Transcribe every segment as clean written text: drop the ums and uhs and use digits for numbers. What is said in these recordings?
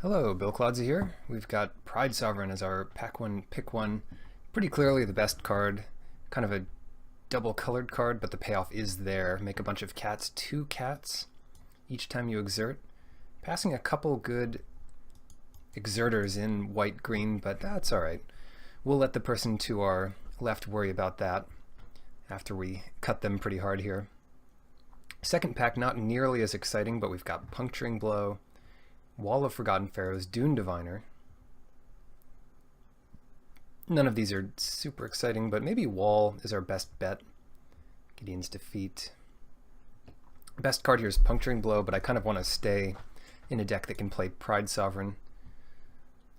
Hello, Bill Claudza here. We've got Pride Sovereign as our pack one, pick one. Pretty clearly the best card. Kind of a double colored card, but the payoff is there. Make a bunch of cats, 2 cats each time you exert. Passing a couple good exerters in white-green, but that's alright. We'll let the person to our left worry about that after we cut them pretty hard here. Second pack, not nearly as exciting, but we've got Puncturing Blow, Wall of Forgotten Pharaohs, Dune Diviner. None of these are super exciting, but maybe Wall is our best bet. Gideon's Defeat. Best card here is Puncturing Blow, but I kind of want to stay in a deck that can play Pride Sovereign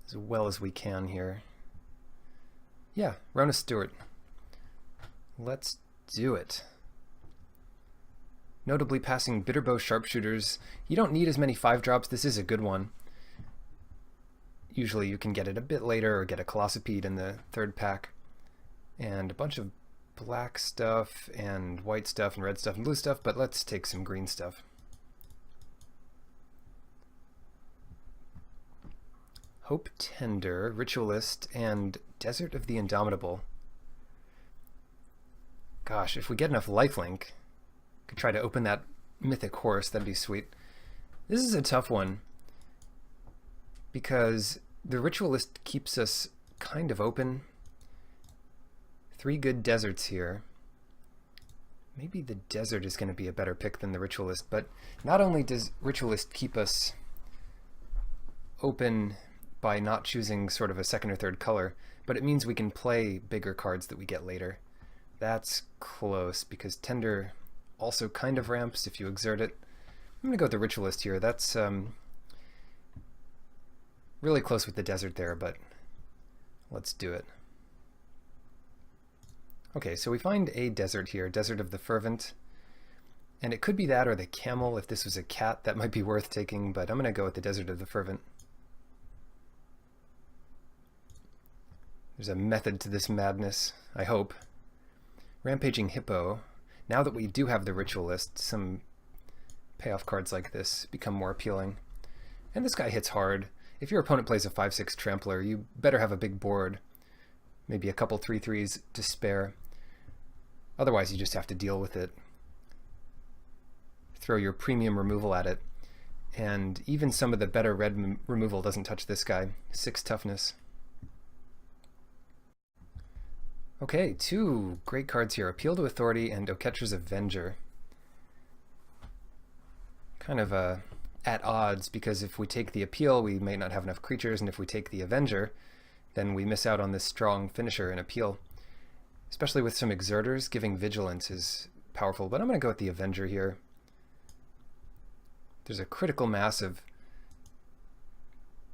as well as we can here. Yeah, Rona Stewart. Let's do it. Notably passing Bitterbow Sharpshooters. You don't need as many 5-drops. This is a good one. Usually you can get it a bit later or get a Colossopede in the third pack. And a bunch of black stuff and white stuff and red stuff and blue stuff, but let's take some green stuff. Hope Tender, Ritualist, and Desert of the Indomitable. Gosh, if we get enough lifelink, could try to open that mythic horse, that'd be sweet. This is a tough one because the Ritualist keeps us kind of open. 3 good deserts here. Maybe the desert is going to be a better pick than the Ritualist, but not only does Ritualist keep us open by not choosing sort of a second or third color, but it means we can play bigger cards that we get later. That's close because Tender also kind of ramps if you exert it. I'm going to go with the Ritualist here. That's really close with the desert there, but let's do it. Okay, so we find a desert here, Desert of the Fervent. And it could be that or the Camel. If this was a cat, that might be worth taking, but I'm going to go with the Desert of the Fervent. There's a method to this madness, I hope. Rampaging Hippo. Now that we do have the Ritualist, some payoff cards like this become more appealing. And this guy hits hard. If your opponent plays a 5/6 Trampler, you better have a big board. Maybe a couple 3/3s to spare. Otherwise, you just have to deal with it. Throw your premium removal at it. And even some of the better red removal doesn't touch this guy. 6 toughness. Okay, 2 great cards here. Appeal to Authority and Oketra's Avenger. Kind of at odds, because if we take the Appeal, we may not have enough creatures, and if we take the Avenger, then we miss out on this strong finisher in Appeal. Especially with some exerters, giving Vigilance is powerful, but I'm going to go with the Avenger here. There's a critical mass of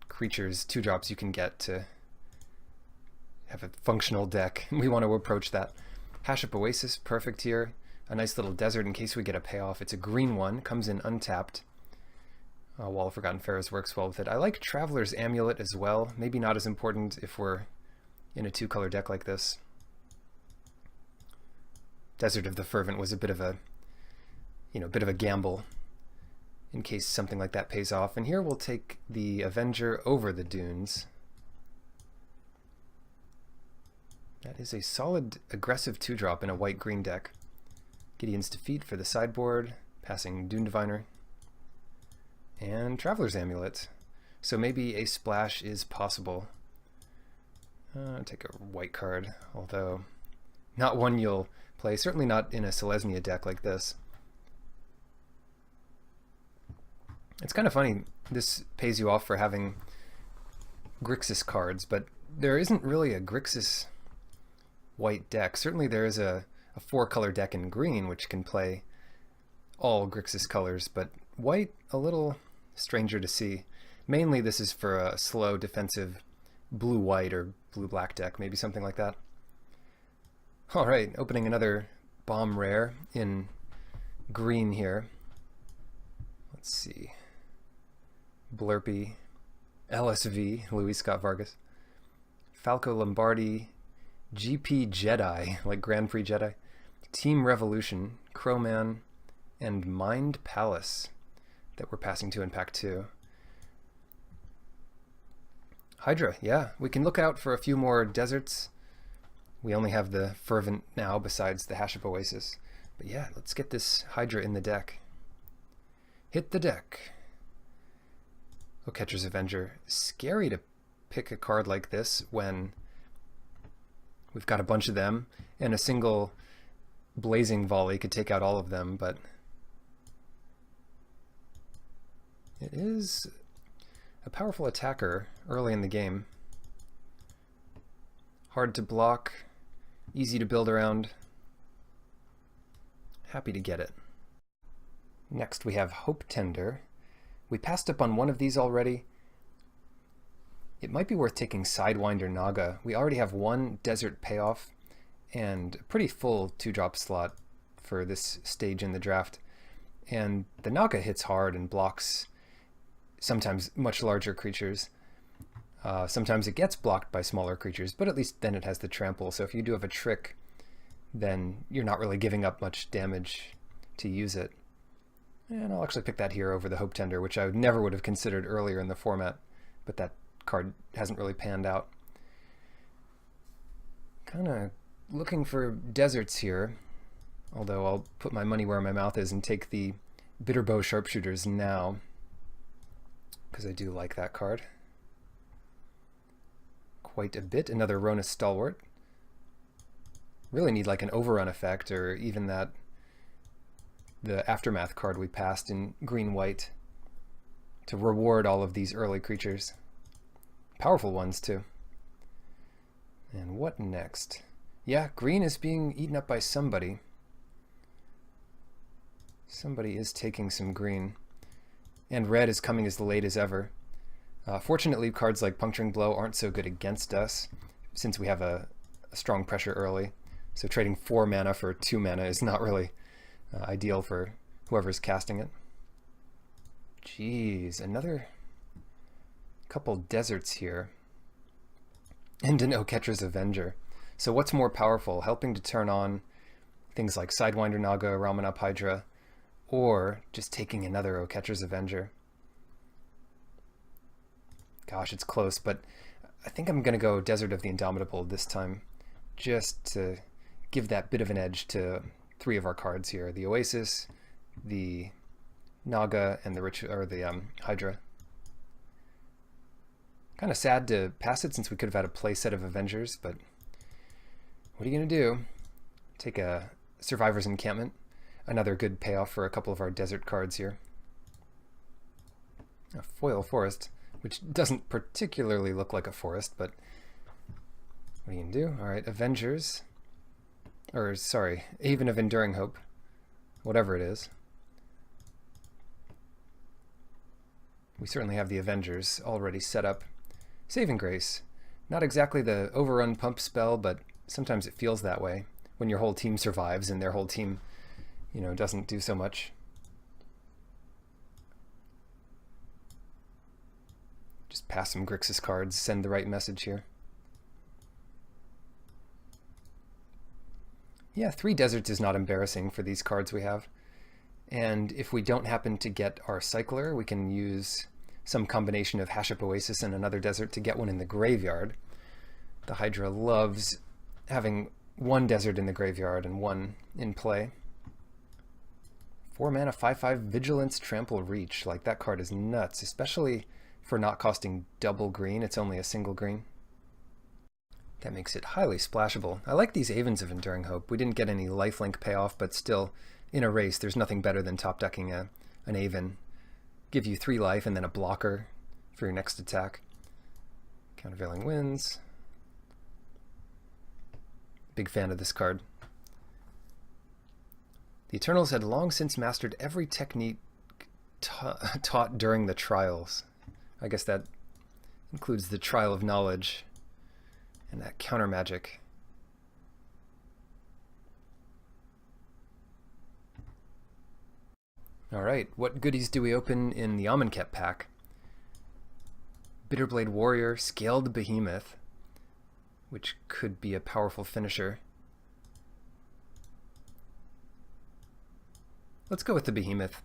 creatures, 2-drops you can get to have a functional deck. We want to approach that. Haship Oasis, perfect here. A nice little desert in case we get a payoff. It's a green one, comes in untapped. Wall of Forgotten Pharaohs works well with it. I like Traveler's Amulet as well. Maybe not as important if we're in a 2-color deck like this. Desert of the Fervent was a bit of a, bit of a gamble in case something like that pays off. And here we'll take the Avenger over the Dunes. That is a solid aggressive 2-drop in a white-green deck. Gideon's Defeat for the sideboard, passing Dune Diviner, and Traveler's Amulet. So maybe a splash is possible. Take a white card, although not one you'll play, certainly not in a Selesnya deck like this. It's kind of funny, this pays you off for having Grixis cards, but there isn't really a Grixis white deck. Certainly there is a 4-color deck in green which can play all Grixis colors, but white a little stranger to see. Mainly this is for a slow defensive blue-white or blue-black deck, maybe something like that. Alright, opening another bomb rare in green here. Let's see. Blurpy, LSV, Louis Scott Vargas, Falco Lombardi, GP Jedi, like Grand Prix Jedi, Team Revolution, Crowman, and Mind Palace that we're passing to in pack 2. Hydra, yeah. We can look out for a few more deserts. We only have the Fervent now besides the Haship Oasis. But yeah, let's get this Hydra in the deck. Hit the deck. Oh, Catcher's Avenger. Scary to pick a card like this when we've got a bunch of them and a single blazing volley could take out all of them, but it is a powerful attacker early in the game. Hard to block, easy to build around. Happy to get it. Next we have Hope Tender. We passed up on one of these already. It might be worth taking Sidewinder Naga. We already have one Desert Payoff and a pretty full 2-drop slot for this stage in the draft. And the Naga hits hard and blocks sometimes much larger creatures. Sometimes it gets blocked by smaller creatures, but at least then it has the trample. So if you do have a trick, then you're not really giving up much damage to use it. And I'll actually pick that here over the Hope Tender, which I never would have considered earlier in the format, but that card hasn't really panned out. Kind of looking for deserts here, although I'll put my money where my mouth is and take the Bitterbow Sharpshooters now, because I do like that card quite a bit. Another Ronus Stalwart. Really need like an overrun effect, or even that the Aftermath card we passed in green-white to reward all of these early creatures. Powerful ones too. And what next? Yeah, green is being eaten up by somebody. Somebody is taking some green. And red is coming as late as ever. Fortunately, cards like Puncturing Blow aren't so good against us, since we have a strong pressure early. So trading 4 mana for 2 mana is not really ideal for whoever's casting it. Jeez, another couple deserts here. And an Catcher's Avenger. So what's more powerful, helping to turn on things like Sidewinder Naga, Ramanap Hydra, or just taking another Catcher's Avenger? Gosh, it's close, but I think I'm going to go Desert of the Indomitable this time, just to give that bit of an edge to 3 of our cards here: the Oasis, the Naga, and the Hydra. Kind of sad to pass it since we could have had a play set of Avengers, but what are you going to do? Take a Survivor's Encampment, another good payoff for a couple of our desert cards here. A Foil Forest, which doesn't particularly look like a forest, but what are you going to do? All right, Avengers, or sorry, Haven of Enduring Hope, whatever it is. We certainly have the Avengers already set up. Saving Grace, not exactly the overrun pump spell, but sometimes it feels that way when your whole team survives and their whole team, you know, doesn't do so much. Just pass some Grixis cards, send the right message here. Yeah, 3 deserts is not embarrassing for these cards we have. And if we don't happen to get our Cycler, we can use some combination of Haship Oasis and another desert to get one in the graveyard. The Hydra loves having 1 desert in the graveyard and 1 in play. 4 mana, 5/5 Vigilance, Trample, Reach. Like, that card is nuts, especially for not costing double green. It's only a single green. That makes it highly splashable. I like these Avens of Enduring Hope. We didn't get any lifelink payoff, but still, in a race, there's nothing better than top decking an Aven. Give you 3 life and then a blocker for your next attack. Countervailing Winds. Big fan of this card. The Eternals had long since mastered every technique taught during the trials. I guess that includes the Trial of Knowledge and that counter magic. Alright, what goodies do we open in the Amonkhet pack? Bitterblade Warrior, Scaled Behemoth, which could be a powerful finisher. Let's go with the Behemoth.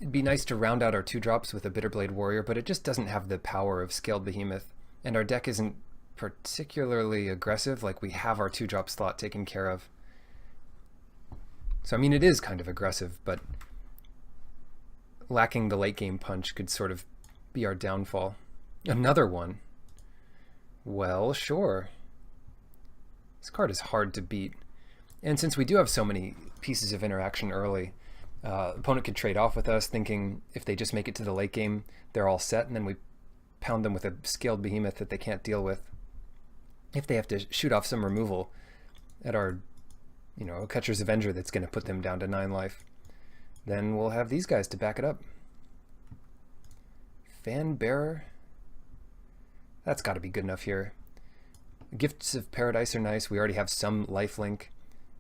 It'd be nice to round out our 2-drops with a Bitterblade Warrior, but it just doesn't have the power of Scaled Behemoth, and our deck isn't particularly aggressive, like we have our 2-drop slot taken care of. So I mean, it is kind of aggressive, but lacking the late game punch could sort of be our downfall. Another one. Well, sure. This card is hard to beat. And since we do have so many pieces of interaction early, opponent could trade off with us, thinking if they just make it to the late game, they're all set, and then we pound them with a Scaled Behemoth that they can't deal with. If they have to shoot off some removal at our, Catcher's Avenger that's going to put them down to 9 life, then we'll have these guys to back it up. Fan Bearer. That's got to be good enough here. Gifts of Paradise are nice. We already have some lifelink,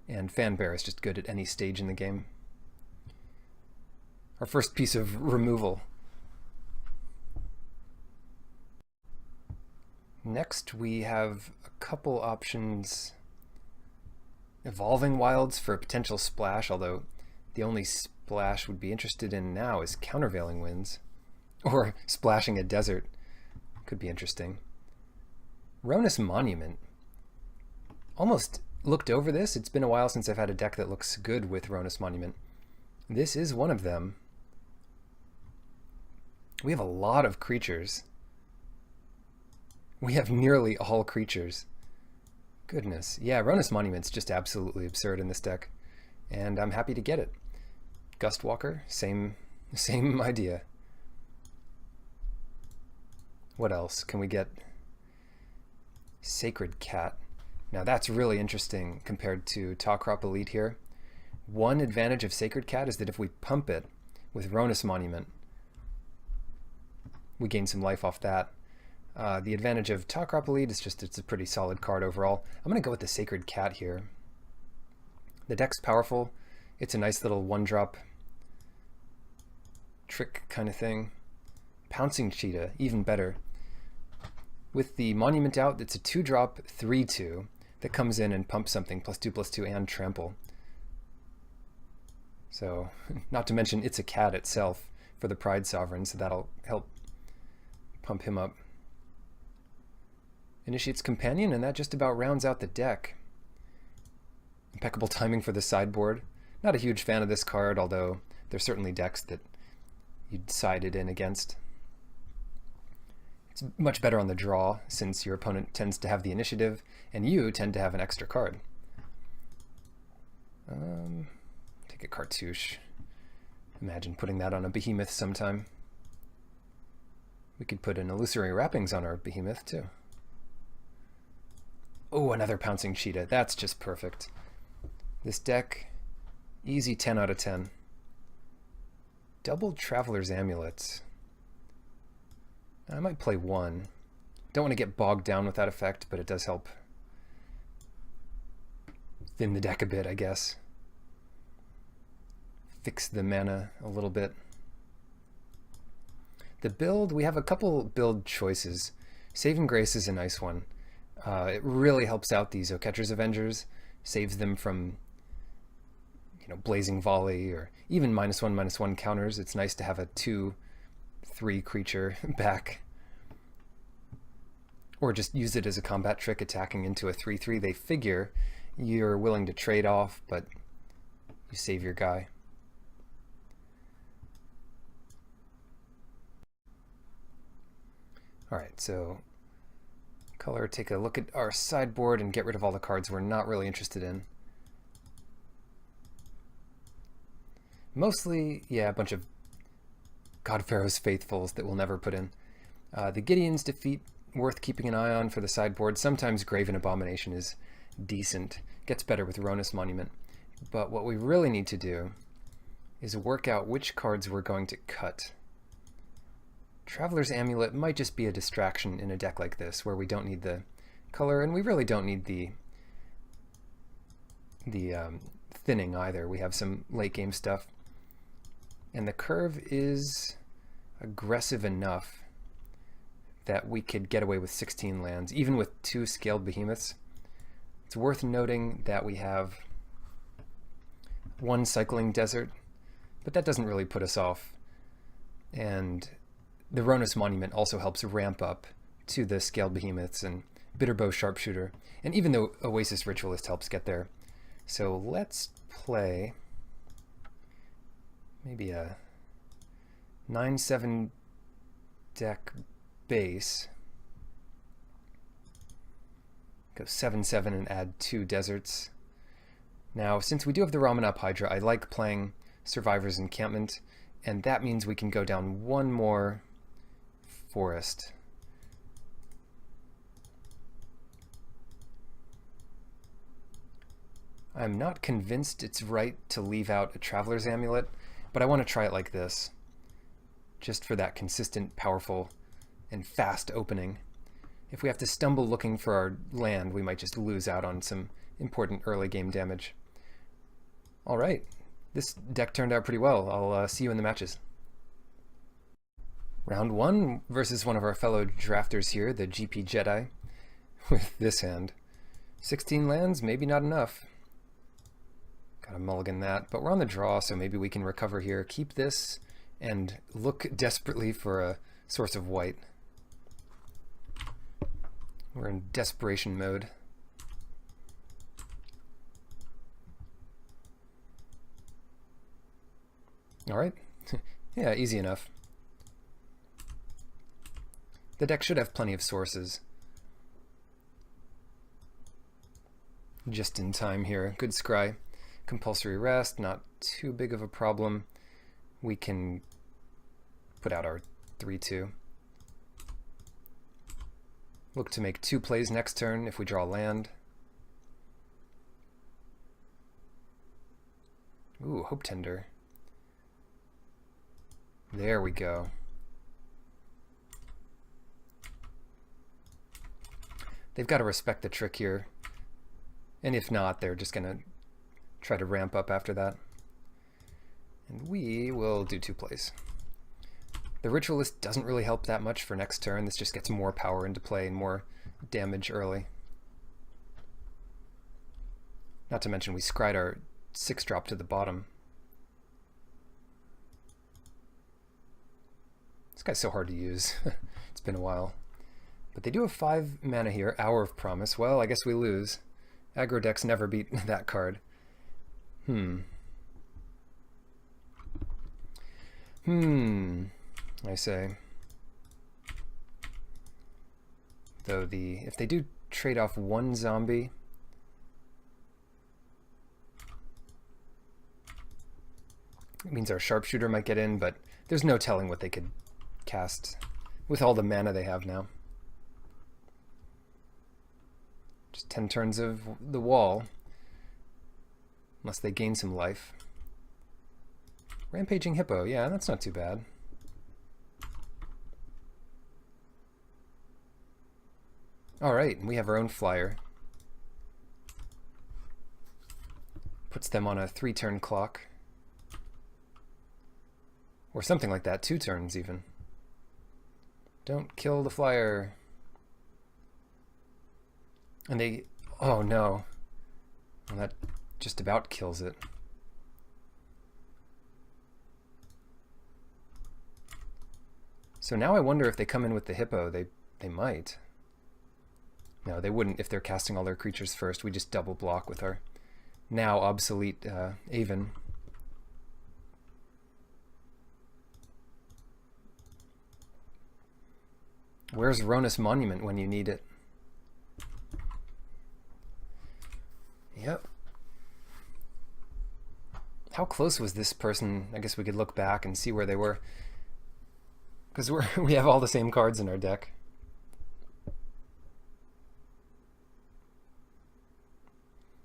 and Fan Bearer is just good at any stage in the game. Our first piece of removal. Next, we have a couple options. Evolving Wilds for a potential splash, although the only splash we'd be interested in now is Countervailing Winds. Or splashing a desert. Could be interesting. Ronus Monument. Almost looked over this. It's been a while since I've had a deck that looks good with Ronus Monument. This is one of them. We have a lot of creatures. We have nearly all creatures. Goodness. Yeah, Ronus Monument's just absolutely absurd in this deck. And I'm happy to get it. Gustwalker, same idea. What else can we get? Sacred Cat. Now that's really interesting compared to Talkrop Elite here. One advantage of Sacred Cat is that if we pump it with Ronus Monument, we gain some life off that. The advantage of Talkrop Elite is just it's a pretty solid card overall. I'm going to go with the Sacred Cat here. The deck's powerful. It's a nice little 1-drop trick kind of thing. Pouncing Cheetah, even better. With the Monument out, it's a 2-drop 3/2 that comes in and pumps something, +2/+2 and trample. So, not to mention it's a cat itself for the Pride Sovereign, so that'll help pump him up. Initiates Companion, and that just about rounds out the deck. Impeccable timing for the sideboard. Not a huge fan of this card, although there's certainly decks that you'd side it in against. It's much better on the draw, since your opponent tends to have the initiative, and you tend to have an extra card. Take a Cartouche. Imagine putting that on a Behemoth sometime. We could put an Illusory Wrappings on our Behemoth, too. Oh, another Pouncing Cheetah. That's just perfect. This deck, easy 10 out of 10. Double Traveler's Amulet. I might play one. Don't want to get bogged down with that effect, but it does help thin the deck a bit, I guess. Fix the mana a little bit. The build, we have a couple build choices. Saving Grace is a nice one. It really helps out these Catcher's Avengers, saves them from Blazing Volley or even -1/-1 counters. It's nice to have a 2/3 creature back. Or just use it as a combat trick attacking into a 3/3. They figure you're willing to trade off, but you save your guy. Alright, so color, take a look at our sideboard and get rid of all the cards we're not really interested in. Mostly, yeah, a bunch of God Pharaoh's Faithfuls that we'll never put in. The Gideon's Defeat, worth keeping an eye on for the sideboard. Sometimes Graven Abomination is decent. Gets better with Ronus Monument. But what we really need to do is work out which cards we're going to cut. Traveler's Amulet might just be a distraction in a deck like this, where we don't need the color, and we really don't need the thinning either. We have some late game stuff. And the curve is aggressive enough that we could get away with 16 lands, even with 2 scaled behemoths. It's worth noting that we have 1 cycling desert, but that doesn't really put us off. And the Ronus Monument also helps ramp up to the Scaled Behemoths and Bitterbow Sharpshooter, and even the Oasis Ritualist helps get there. So let's play maybe a 9-7 deck base. Go 7-7 and add 2 deserts. Now, since we do have the Ramanap Hydra, I like playing Survivor's Encampment, and that means we can go down one more forest. I'm not convinced it's right to leave out a Traveler's Amulet, but I want to try it like this, just for that consistent, powerful, and fast opening. If we have to stumble looking for our land, we might just lose out on some important early game damage. All right, this deck turned out pretty well. I'll see you in the matches. Round 1 versus one of our fellow drafters here, the GP Jedi, with this hand. 16 lands, maybe not enough. Gotta mulligan that, but we're on the draw, so maybe we can recover here, keep this, and look desperately for a source of white. We're in desperation mode. Alright, yeah, easy enough. The deck should have plenty of sources. Just in time here. Good scry. Compulsory rest, not too big of a problem. We can put out our 3-2. Look to make 2 plays next turn if we draw land. Ooh, Hope Tender. There we go. They've got to respect the trick here. And if not, they're just going to try to ramp up after that. And we will do 2 plays. The Ritualist doesn't really help that much for next turn. This just gets more power into play and more damage early. Not to mention we scryed our 6-drop to the bottom. This guy's so hard to use. It's been a while. But they do have 5 mana here. Hour of Promise. Well, I guess we lose. Aggro decks never beat that card. I say. Though if they do trade off 1 zombie, it means our Sharpshooter might get in, but there's no telling what they could cast with all the mana they have now. Just 10 turns of the wall, unless they gain some life. Rampaging Hippo, yeah, that's not too bad. Alright, we have our own flyer. Puts them on a 3-turn clock. Or something like that, 2 turns even. Don't kill the flyer. And they, oh no. Well, that just about kills it. So now I wonder if they come in with the Hippo, they might. No, they wouldn't if they're casting all their creatures first. We just double block with our now obsolete Aven. Where's Ronus Monument when you need it? Yep. How close was this person? I guess we could look back and see where they were. Because we have all the same cards in our deck.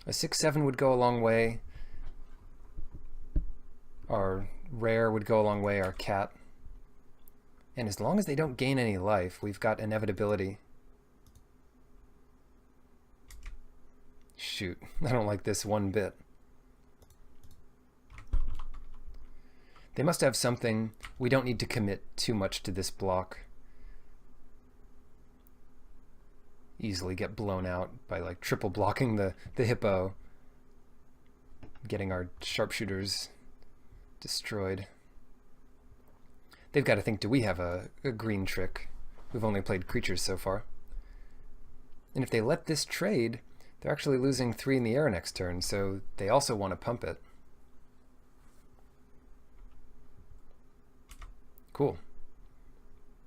A 6-7 would go a long way. Our rare would go a long way, our cat. And as long as they don't gain any life, we've got inevitability. Shoot, I don't like this one bit. They must have something. We don't need to commit too much to this block. Easily get blown out by like triple blocking the Hippo. Getting our Sharpshooters destroyed. they've got to think, do we have a green trick? We've only played creatures so far. And if they let this trade, they're actually losing 3 in the air next turn, so they also want to pump it. Cool.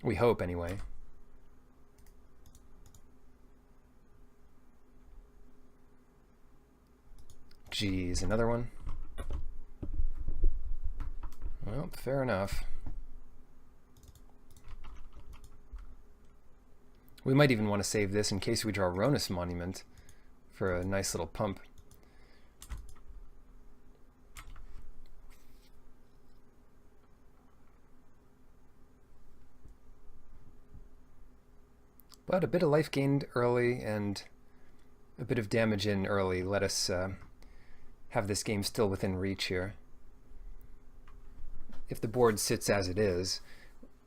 We hope, anyway. Geez, another one? Well, fair enough. We might even want to save this in case we draw Ronus Monument for a nice little pump. But a bit of life gained early and a bit of damage in early let us have this game still within reach here. If the board sits as it is,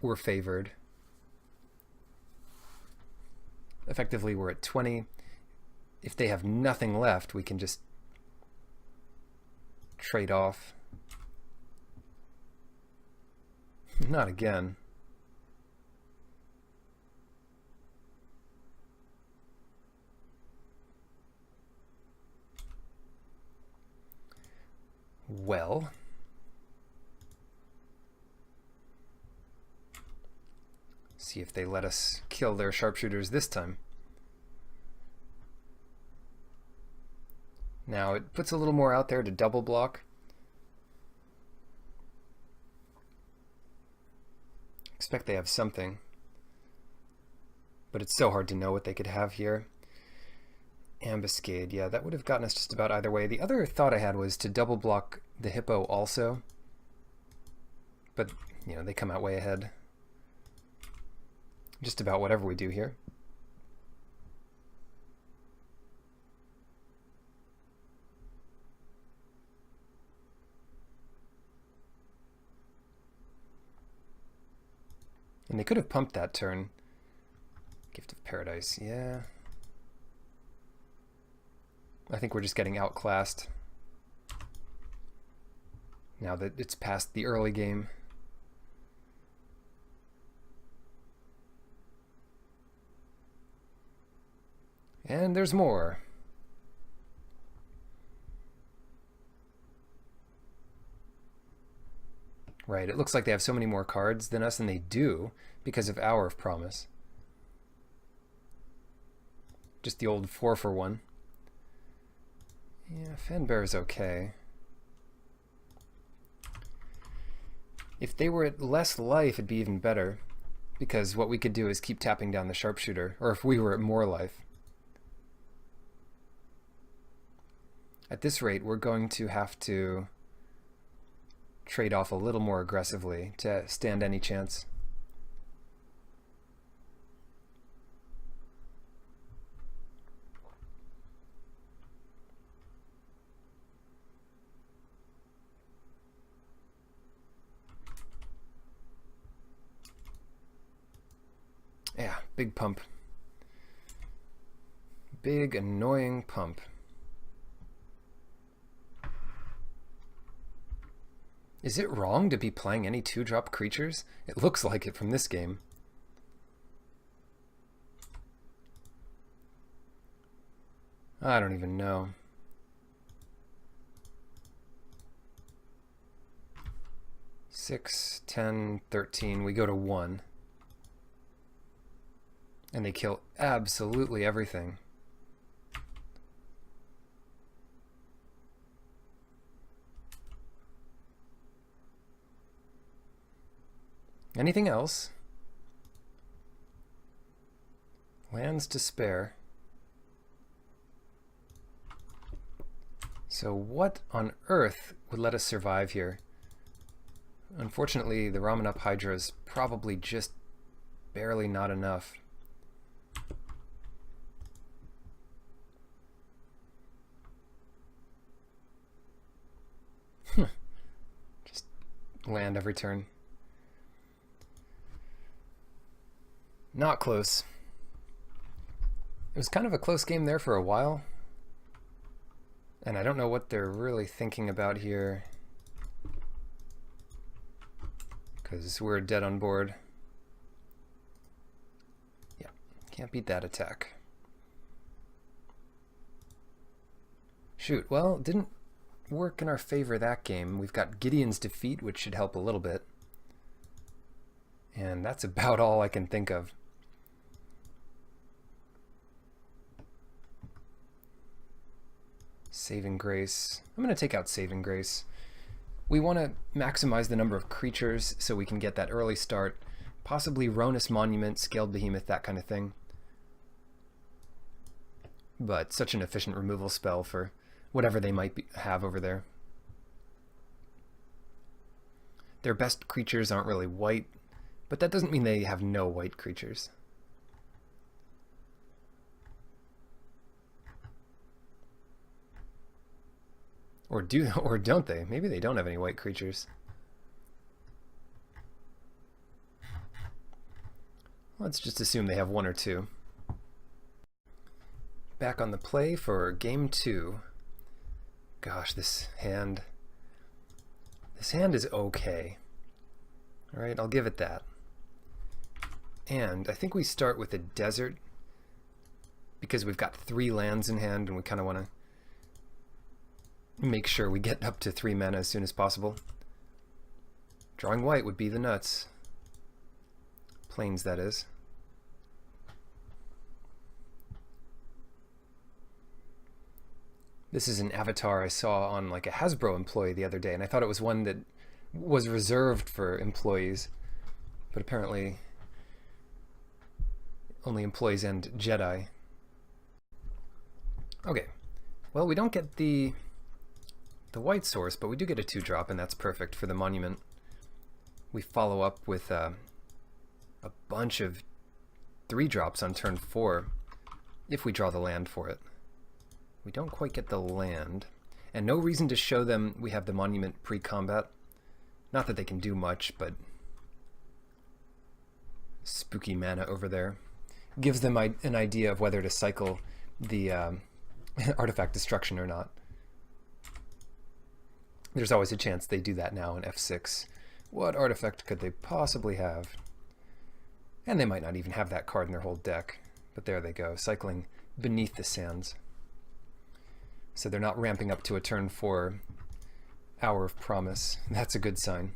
we're favored. Effectively, we're at 20. If they have nothing left, we can just trade off. Not again. Well, see if they let us kill their sharpshooters this time. Now it puts a little more out there to double block. Expect they have something, but it's so hard to know what they could have here. Ambuscade, yeah, that would have gotten us just about either way. The other thought I had was to double block the hippo also, but you know, they come out way ahead. Just about whatever we do here. And they could have pumped that turn. Gift of Paradise, yeah. I think we're just getting outclassed now that it's past the early game. And there's more. Right, it looks like they have so many more cards than us, and they do, because of Hour of Promise. Just the old 4-for-1. Yeah, Fanbear is okay. If they were at less life, it'd be even better, because what we could do is keep tapping down the sharpshooter, or if we were at more life. At this rate, we're going to have to trade off a little more aggressively to stand any chance. Yeah, big pump. Big, annoying pump. Is it wrong to be playing any 2-drop creatures? It looks like it from this game. I don't even know. 6, 10, 13. We go to 1. And they kill absolutely everything. Anything else? Lands to spare. So what on earth would let us survive here? Unfortunately, the Ramen Up Hydra is probably just barely not enough. Just land every turn. Not close. It was kind of a close game there for a while. And I don't know what they're really thinking about here. because we're dead on board. Yeah, can't beat that attack. Shoot, well, didn't work in our favor that game. We've got Gideon's Defeat, which should help a little bit. And that's about all I can think of. Saving Grace. I'm going to take out Saving Grace. We want to maximize the number of creatures so we can get that early start. Possibly Ronus Monument, Scaled Behemoth, that kind of thing. But such an efficient removal spell for whatever they might have over there. Their best creatures aren't really white, but that doesn't mean they have no white creatures. Or don't they? Maybe they don't have any white creatures. Let's just assume they have one or two. Back on the play for game 2. Gosh, this hand is okay. All right, I'll give it that. And I think we start with a desert because we've got 3 lands in hand and we kind of want to make sure we get up to 3 mana as soon as possible. Drawing white would be the nuts. Plains, that is. This is an avatar I saw on like a Hasbro employee the other day, and I thought it was one that was reserved for employees, but apparently only employees and Jedi. Okay, well, we don't get the white source, but we do get a 2-drop, and that's perfect for the monument. We follow up with a bunch of 3-drops on turn 4 if we draw the land for it. We don't quite get the land, and no reason to show them we have the monument pre-combat. Not that they can do much, but spooky mana over there gives them an idea of whether to cycle the artifact destruction or not. There's always a chance they do that now in F6. What artifact could they possibly have? And they might not even have that card in their whole deck, but there they go, cycling Beneath the Sands. So they're not ramping up to a turn 4 Hour of Promise. That's a good sign.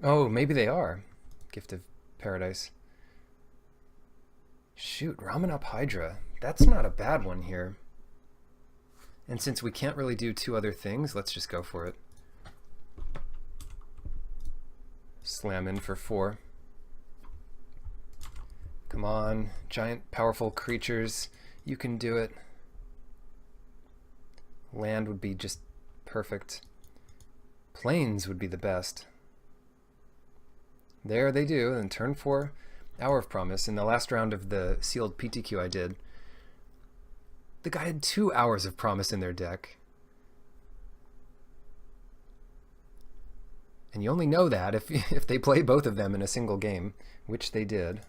Oh, maybe they are. Gift of Paradise. Shoot, Ramanop Hydra. That's not a bad one here. And since we can't really do 2 other things, let's just go for it. Slam in for 4. Come on, giant, powerful creatures. You can do it. Land would be just perfect. Plains would be the best. There they do, and turn 4, Hour of Promise. In the last round of the sealed PTQ I did, the guy had 2 Hours of Promise in their deck. And you only know that if they play both of them in a single game, which they did.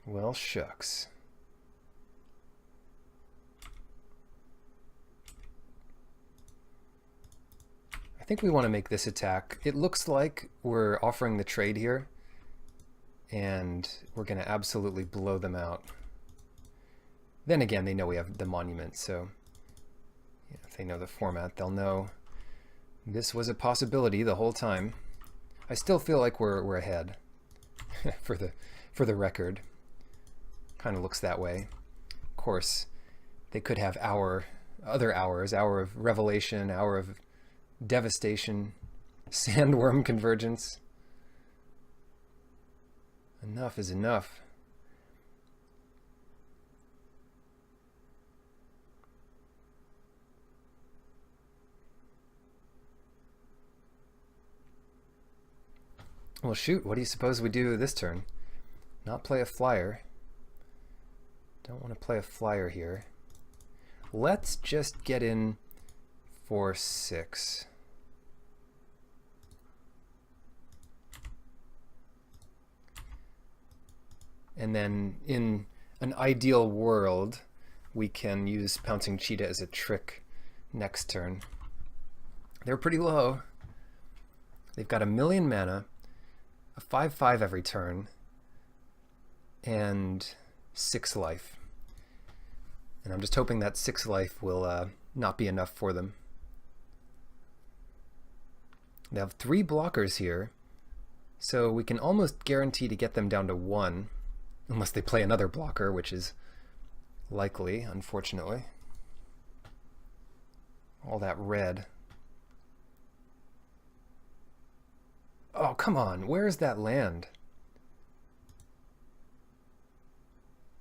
Well, shucks. I think we want to make this attack. It looks like we're offering the trade here, and we're going to absolutely blow them out. Then again, they know we have the monument, so if they know the format, they'll know this was a possibility the whole time. I still feel like we're ahead for the record. Kind of looks that way. Of course, they could have other hours, Hour of Revelation, Hour of Devastation, Sandworm Convergence. Enough is enough. Well, shoot, what do you suppose we do this turn? Not play a flyer. Don't want to play a flyer here. Let's just get in for 6. And then in an ideal world, we can use Pouncing Cheetah as a trick next turn. They're pretty low. They've got 1,000,000 mana, a 5/5 every turn, and 6 life. And I'm just hoping that 6 life will not be enough for them. They have 3 blockers here, so we can almost guarantee to get them down to 1, unless they play another blocker, which is likely, unfortunately. All that red. Oh, come on. Where is that land?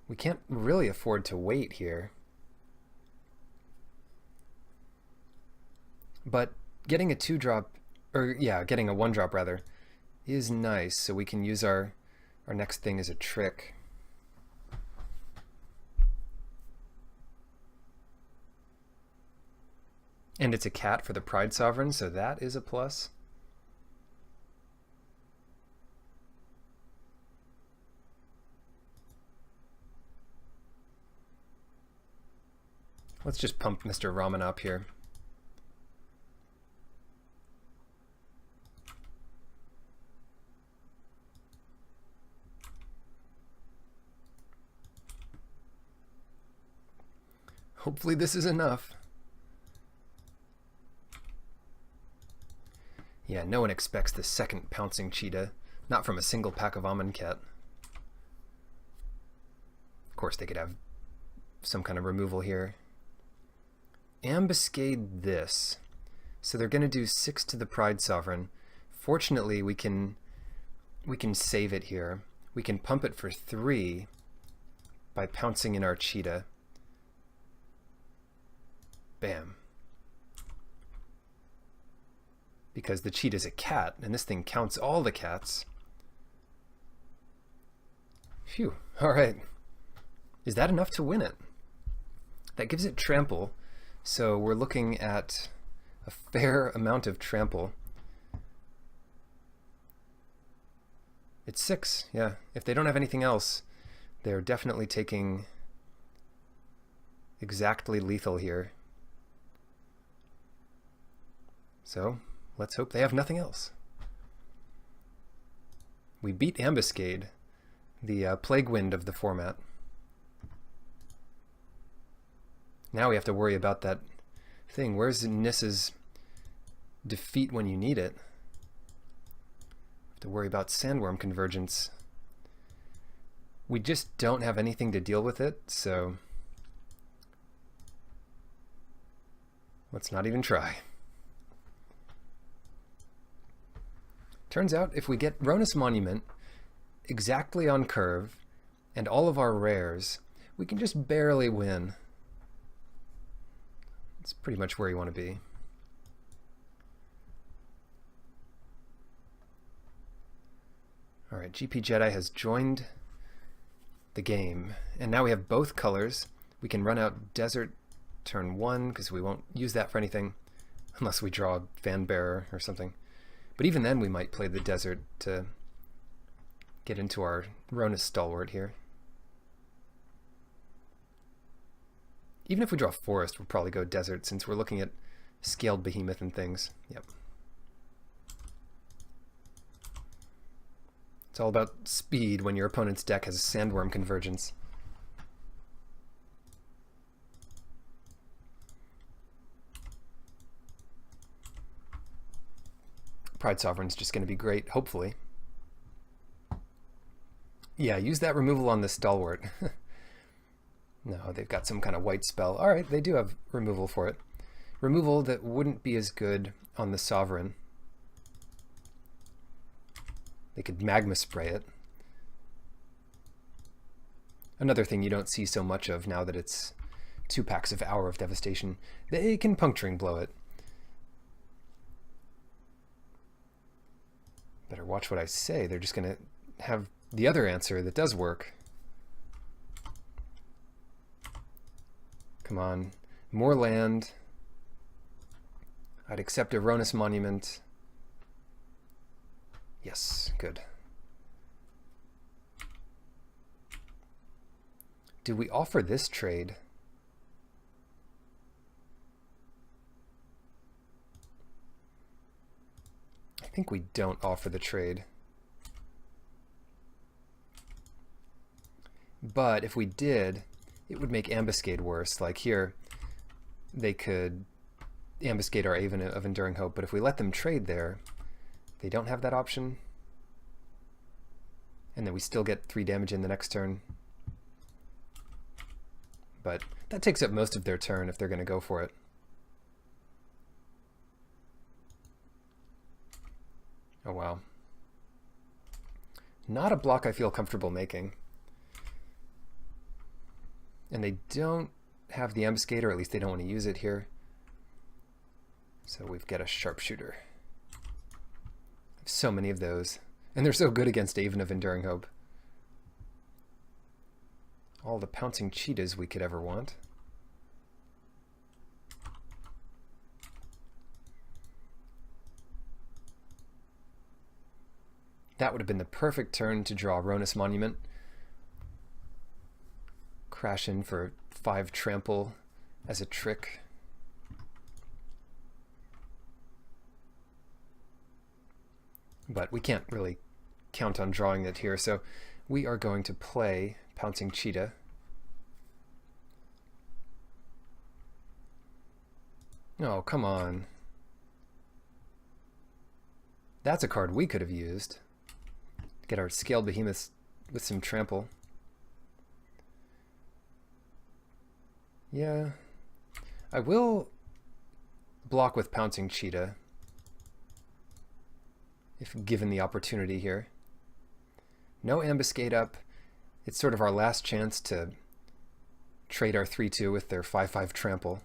We can't really afford to wait here. But getting a 2-drop, or yeah, getting a 1-drop rather, is nice, so we can use our next thing as a trick. And it's a cat for the Pride Sovereign, so that is a plus. Let's just pump Mr. Ramen up here. Hopefully this is enough. Yeah, no one expects the second Pouncing Cheetah, not from a single pack of Amonkhet. Of course they could have some kind of removal here. Ambuscade this. So they're going to do 6 to the Pride Sovereign. Fortunately, we can save it here. We can pump it for 3 by pouncing in our cheetah. Bam. Because the cheetah's a cat, and this thing counts all the cats. Phew. All right. Is that enough to win it? That gives it trample. So we're looking at a fair amount of trample. It's 6, yeah. If they don't have anything else, they're definitely taking exactly lethal here. So let's hope they have nothing else. We beat Ambuscade, the Plague Wind of the format. Now we have to worry about that thing. Where's Nissa's defeat when you need it? Have to worry about Sandworm Convergence. We just don't have anything to deal with it, so let's not even try. Turns out if we get Ronus Monument exactly on curve and all of our rares, we can just barely win. It's pretty much where you want to be. Alright, GP Jedi has joined the game, and now we have both colors. We can run out Desert turn 1, because we won't use that for anything, unless we draw Fan Bearer or something. But even then we might play the Desert to get into our Ronus Stalwart here. Even if we draw Forest, we'll probably go Desert, since we're looking at Scaled Behemoth and things. Yep. It's all about speed when your opponent's deck has a Sandworm Convergence. Pride Sovereign's just going to be great, hopefully. Yeah, use that removal on the Stalwart. No, they've got some kind of white spell. Alright, they do have removal for it. Removal that wouldn't be as good on the Sovereign. They could Magma Spray it. Another thing you don't see so much of now that it's 2 packs of Hour of Devastation. They can Puncturing Blow it. Better watch what I say. They're just going to have the other answer that does work. Come on. More land. I'd accept a Ronus Monument. Yes, good. Do we offer this trade? think we don't offer the trade. But if we did, it would make Ambuscade worse. Like here, they could ambuscade our Haven of Enduring Hope, but if we let them trade there, they don't have that option. And then we still get 3 damage in the next turn. But that takes up most of their turn if they're going to go for it. Oh wow. Not a block I feel comfortable making. And they don't have the ambuscade, or at least they don't want to use it here. So we've got a sharpshooter. I have so many of those. And they're so good against Haven of Enduring Hope. All the pouncing cheetahs we could ever want. That would have been the perfect turn to draw Ronus Monument. Crash in for 5 trample as a trick. But we can't really count on drawing it here, so we are going to play Pouncing Cheetah. Oh, come on. That's a card we could have used. Get our Scaled Behemoths with some trample. Yeah. I will block with Pouncing Cheetah, if given the opportunity here. No ambuscade up. It's sort of our last chance to trade our 3/2 with their 5/5 trample.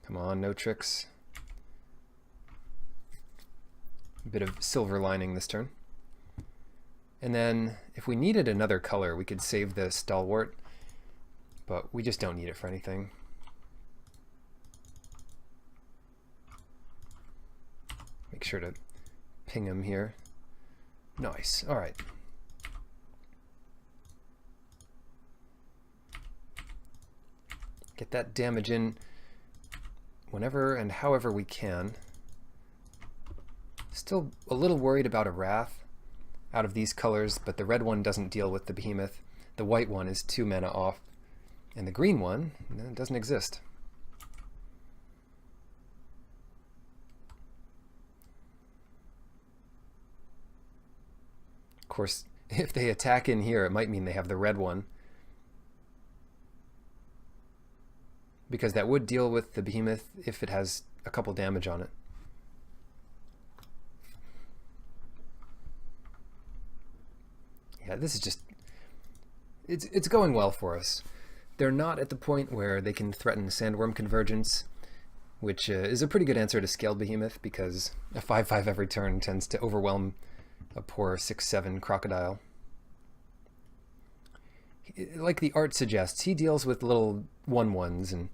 Come on, no tricks. A bit of silver lining this turn. And then if we needed another color, we could save the Stalwart, but we just don't need it for anything. Make sure to ping him here. Nice. All right. Get that damage in whenever and however we can. Still a little worried about a Wrath out of these colors, but the red one doesn't deal with the Behemoth. The white one is 2 mana off, and the green one doesn't exist. Of course, if they attack in here, it might mean they have the red one, because that would deal with the Behemoth if it has a couple damage on it. Yeah, this is just, it's going well for us. They're not at the point where they can threaten Sandworm Convergence, which is a pretty good answer to Scaled Behemoth, because a 5/5 every turn tends to overwhelm a poor 6/7 Crocodile. Like the art suggests, he deals with little 1/1s and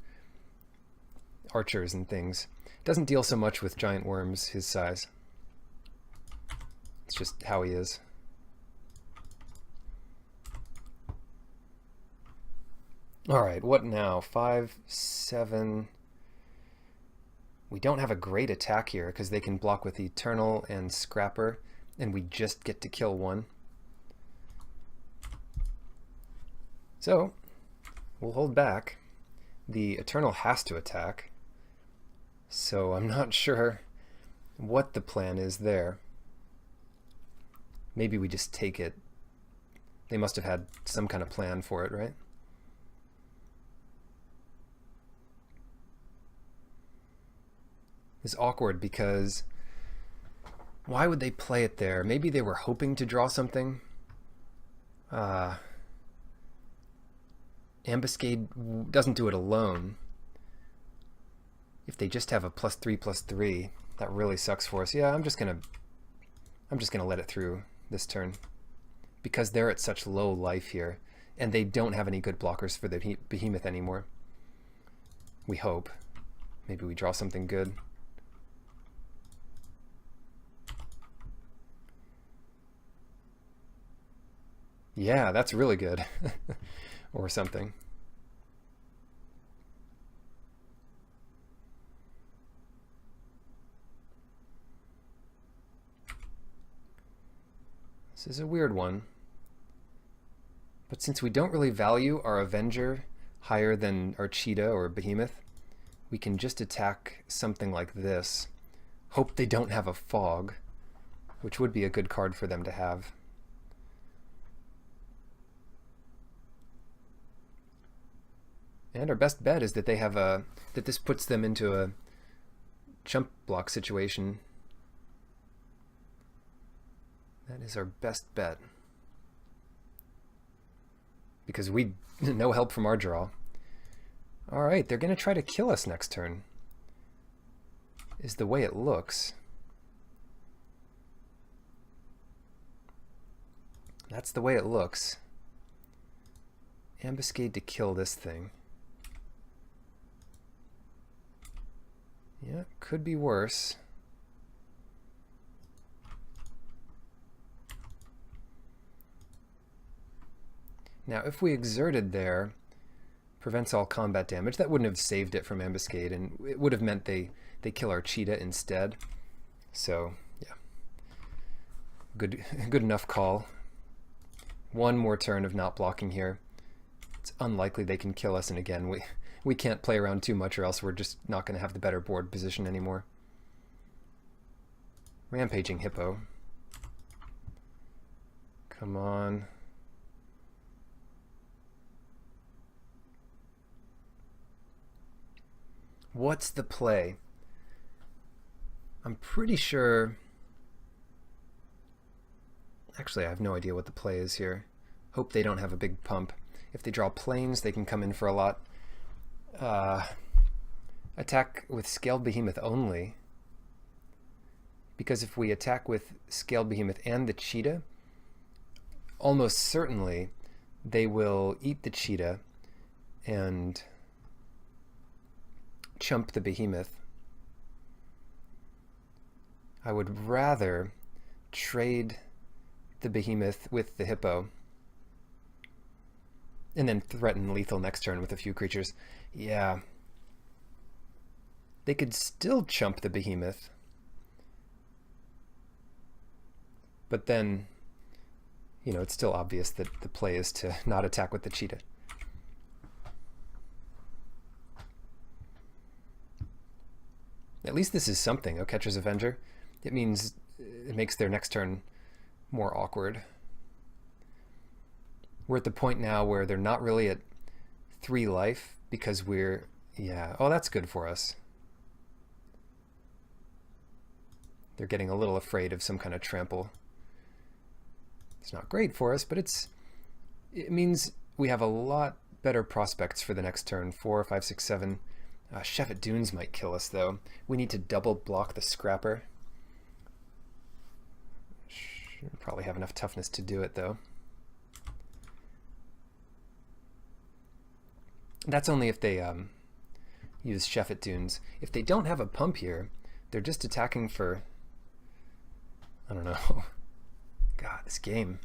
archers and things. Doesn't deal so much with giant worms his size. It's just how he is. Alright, what now? 5/7. We don't have a great attack here because they can block with Eternal and Scrapper, and we just get to kill one. So, we'll hold back. The Eternal has to attack, so I'm not sure what the plan is there. Maybe we just take it. They must have had some kind of plan for it, right? It's awkward because why would they play it there? Maybe they were hoping to draw something. Ambuscade doesn't do it alone. If they just have a +3/+3, that really sucks for us. Yeah, I'm just gonna let it through this turn because they're at such low life here, and they don't have any good blockers for the Behemoth anymore. We hope. Maybe we draw something good. Yeah, that's really good. Or something. This is a weird one. But since we don't really value our Avenger higher than our Cheetah or Behemoth, we can just attack something like this. Hope they don't have a Fog, which would be a good card for them to have. And our best bet is that they have that this puts them into a chump block situation. That is our best bet. Because we no help from our draw. Alright, they're going to try to kill us next turn. Is the way it looks. That's the way it looks. Ambuscade to kill this thing. Yeah, could be worse. Now, if we exerted there, prevents all combat damage, that wouldn't have saved it from Ambuscade, and it would have meant they kill our Cheetah instead. So, yeah. Good enough call. One more turn of not blocking here. It's unlikely they can kill us, and again, we can't play around too much or else we're just not going to have the better board position anymore. Rampaging Hippo. Come on. What's the play? I'm pretty sure... Actually, I have no idea what the play is here. Hope they don't have a big pump. If they draw planes, they can come in for a lot. Attack with Scaled Behemoth only. Because if we attack with Scaled Behemoth and the Cheetah, almost certainly they will eat the Cheetah and chump the Behemoth. I would rather trade the Behemoth with the Hippo and then threaten lethal next turn with a few creatures. Yeah. They could still chump the Behemoth. But then, you know, it's still obvious that the play is to not attack with the Cheetah. At least this is something, O Catcher's Avenger. It means it makes their next turn more awkward. We're at the point now where they're not really at 3 life because we're... Yeah, oh, that's good for us. They're getting a little afraid of some kind of trample. It's not great for us, but it means we have a lot better prospects for the next turn. 4, 5, 6, 7. Chef at Dunes might kill us, though. We need to double block the Scrapper. Should probably have enough toughness to do it, though. That's only if they use Chef at Dunes. If they don't have a pump here, they're just attacking for... I don't know. God, this game.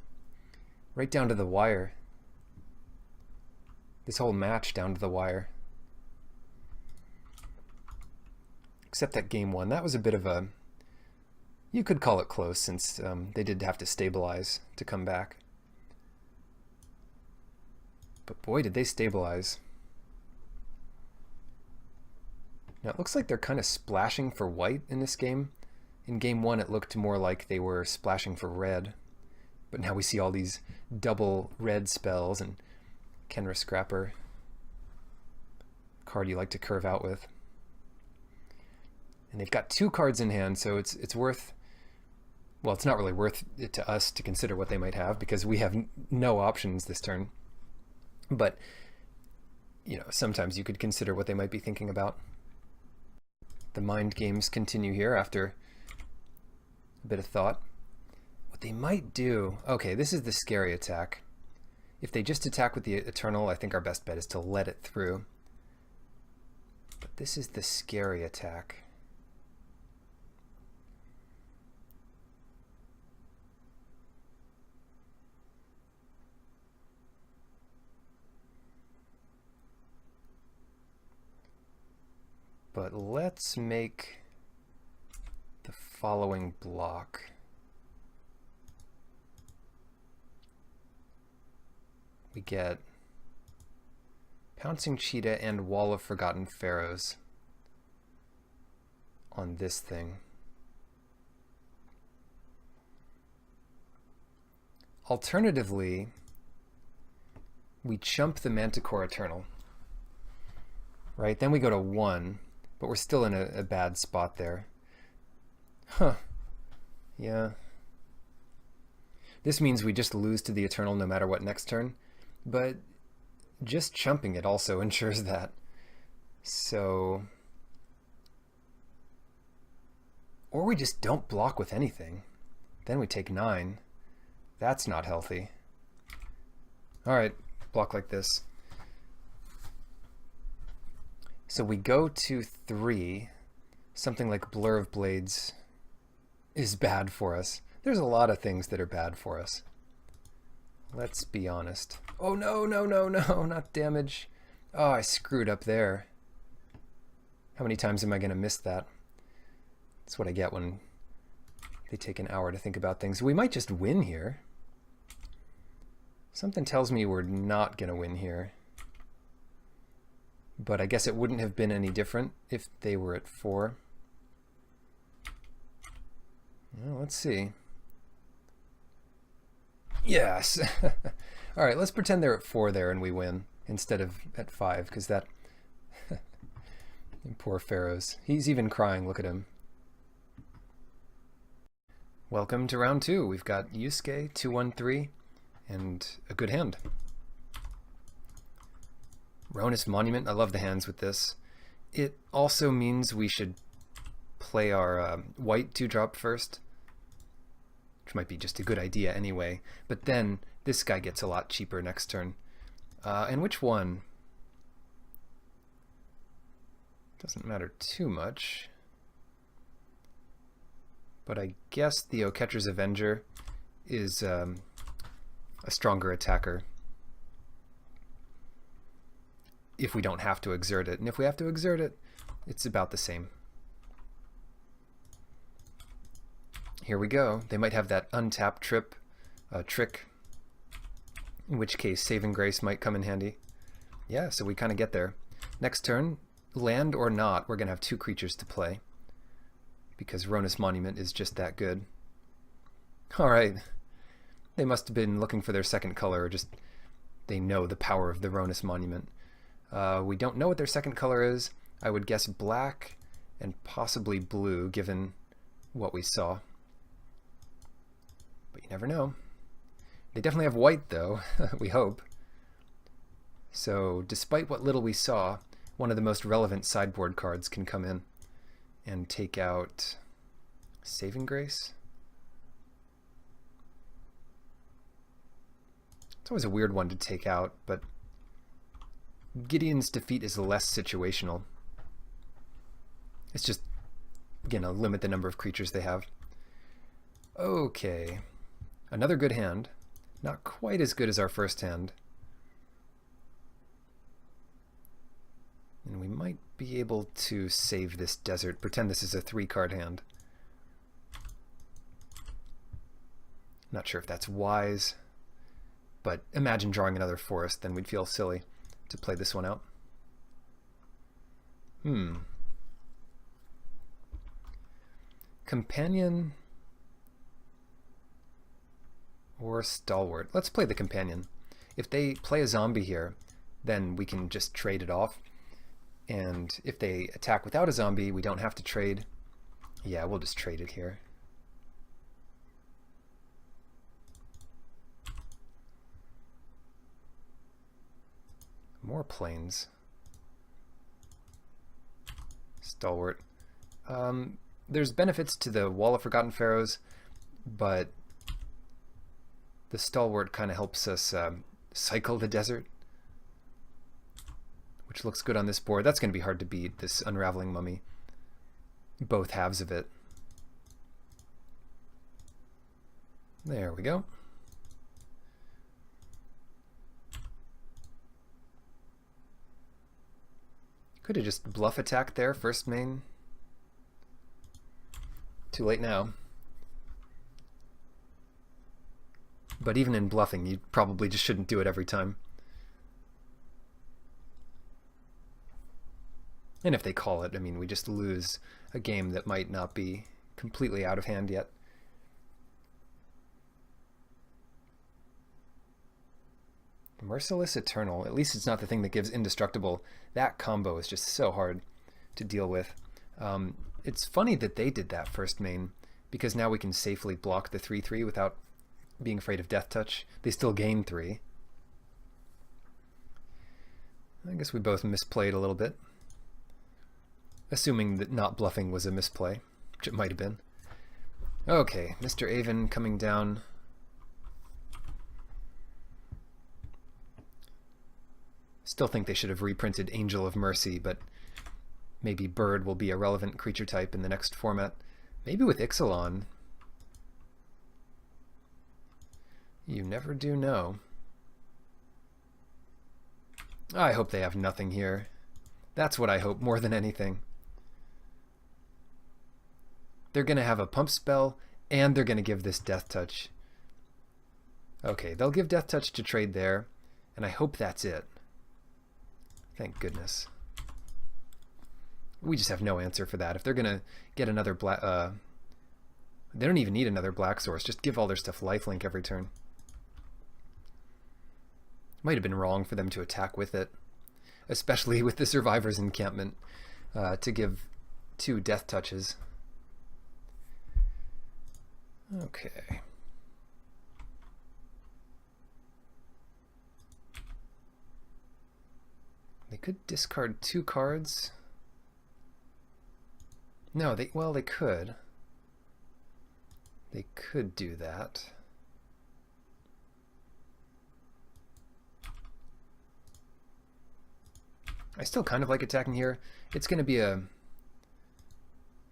Right down to the wire. This whole match down to the wire. Except that game 1. That was a bit of a... You could call it close since they did have to stabilize to come back. But boy, did they stabilize. Now it looks like they're kind of splashing for white in this game. In game 1 it looked more like they were splashing for red. But now we see all these double red spells and Kenra Scrapper. Card you like to curve out with. And they've got 2 cards in hand, so it's worth... Well, it's not really worth it to us to consider what they might have because we have no options this turn. But, you know, sometimes you could consider what they might be thinking about. The mind games continue here after a bit of thought. What they might do... Okay, this is the scary attack. If they just attack with the Eternal, I think our best bet is to let it through. But this is the scary attack. But let's make the following block. we get Pouncing Cheetah and Wall of Forgotten Pharaohs on this thing. Alternatively, we chump the Manticore Eternal. Right, then we go to 1, but we're still in a bad spot there. Huh. Yeah. This means we just lose to the Eternal no matter what next turn, but just chumping it also ensures that. So... Or we just don't block with anything. Then we take 9. That's not healthy. Alright, block like this. So we go to 3. Something like Blur of Blades is bad for us. There's a lot of things that are bad for us. Let's be honest. Oh no, no, no, no, not damage. Oh, I screwed up there. How many times am I going to miss that? That's what I get when they take an hour to think about things. We might just win here. Something tells me we're not going to win here. But I guess it wouldn't have been any different if they were at 4. Well, let's see. Yes! Alright, let's pretend they're at 4 there and we win instead of at 5, because that... Poor Pharaohs. He's even crying, look at him. Welcome to round 2. We've got Yusuke, 2-1-3, and a good hand. Ronus Monument, I love the hands with this. It also means we should play our white 2-drop first, which might be just a good idea anyway, but then this guy gets a lot cheaper next turn. And which one? Doesn't matter too much. But I guess the Oketra's Avenger is a stronger attacker if we don't have to exert it. And if we have to exert it, it's about the same. Here we go. They might have that untapped trick, in which case Saving Grace might come in handy. Yeah, so we kind of get there. Next turn, land or not, we're going to have 2 creatures to play, because Ronus Monument is just that good. Alright. They must have been looking for their second color, or just they know the power of the Ronus Monument. We don't know what their second color is. I would guess black and possibly blue, given what we saw. But you never know. They definitely have white, though, we hope. So, despite what little we saw, one of the most relevant sideboard cards can come in and take out Saving Grace. It's always a weird one to take out, but Gideon's Defeat is less situational. It's just, you know, limit the number of creatures they have. Okay. Another good hand. Not quite as good as our first hand. And we might be able to save this desert. Pretend this is a 3-card hand. Not sure if that's wise. But imagine drawing another forest, then we'd feel silly to play this one out. Companion or Stalwart? Let's play the Companion. If they play a zombie here, then we can just trade it off. And if they attack without a zombie, we don't have to trade. Yeah, we'll just trade it here. More planes. Stalwart. There's benefits to the Wall of Forgotten Pharaohs, but the Stalwart kind of helps us cycle the desert, which looks good on this board. That's going to be hard to beat, this Unraveling Mummy. Both halves of it. There we go. Could have just bluff attacked there, first main. Too late now. But even in bluffing, you probably just shouldn't do it every time. And if they call it, I mean, we just lose a game that might not be completely out of hand yet. Merciless Eternal. At least it's not the thing that gives Indestructible. That combo is just so hard to deal with. It's funny that they did that first main, because now we can safely block the 3/3 without being afraid of Death Touch. They still gain 3. I guess we both misplayed a little bit. Assuming that not bluffing was a misplay, which it might have been. Okay, Mr. Avon coming down. Still think they should have reprinted Angel of Mercy, but maybe Bird will be a relevant creature type in the next format. Maybe with Ixalan. You never do know. I hope they have nothing here. That's what I hope more than anything. They're going to have a pump spell, and they're going to give this Death Touch. Okay, they'll give Death Touch to trade there, and I hope that's it. Thank goodness. We just have no answer for that. If they're going to get another black... they don't even need another black source. Just give all their stuff lifelink every turn. Might have been wrong for them to attack with it, especially with the Survivor's Encampment, to give 2 Death Touches. Okay. They could discard 2 cards. No, they could. They could do that. I still kind of like attacking here. It's going to be a...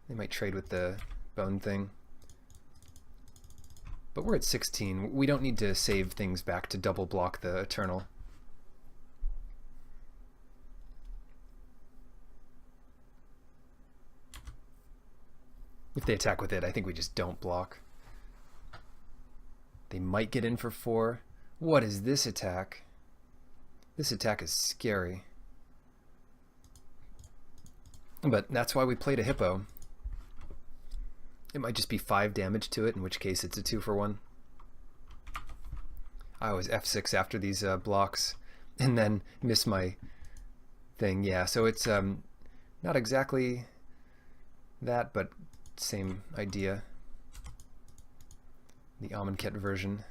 They might trade with the bone thing. But we're at 16. We don't need to save things back to double block the Eternal. If they attack with it, I think we just don't block. They might get in for 4. What is this attack? This attack is scary. But that's why we played a Hippo. It might just be 5 damage to it, in which case it's a 2-for-1. I always F6 after these blocks, and then miss my thing. Yeah, so it's not exactly that, but same idea. The Amonkhet version.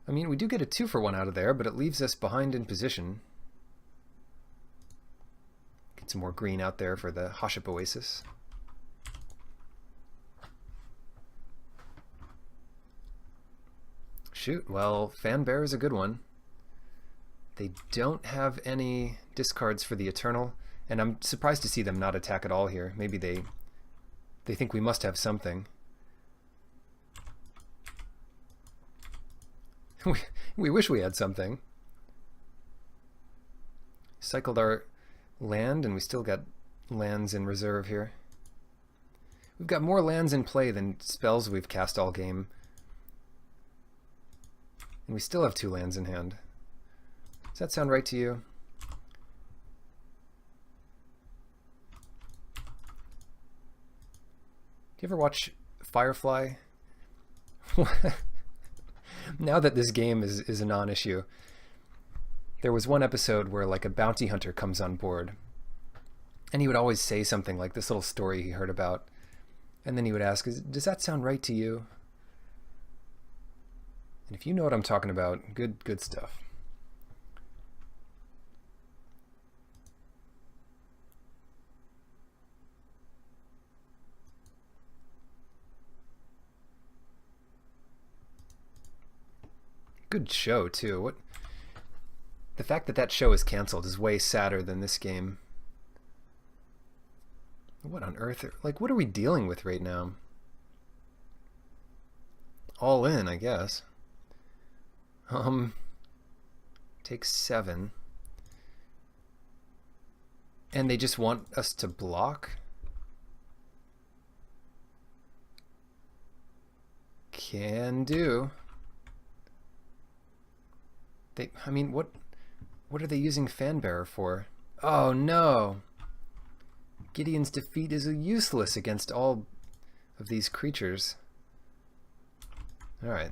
I mean, we do get a 2-for-1 out of there, but it leaves us behind in position. Get some more green out there for the Haship Oasis. Shoot, well, Fanbear is a good one. They don't have any discards for the Eternal, and I'm surprised to see them not attack at all here. Maybe they think we must have something. We wish we had something. Cycled our land, and we still got lands in reserve here. We've got more lands in play than spells we've cast all game. And we still have 2 lands in hand. Does that sound right to you? Do you ever watch Firefly? Now that this game is a non-issue, there was one episode where like a bounty hunter comes on board, and he would always say something like this little story he heard about, and then he would ask, does that sound right to you? And if you know what I'm talking about, good stuff. Good show, too. The fact that that show is canceled is way sadder than this game. What on earth? Like, what are we dealing with right now? All in, I guess. Take 7. And they just want us to block? Can do. I mean, what? What are they using Fanbearer for? Oh no! Gideon's defeat is useless against all of these creatures. Alright.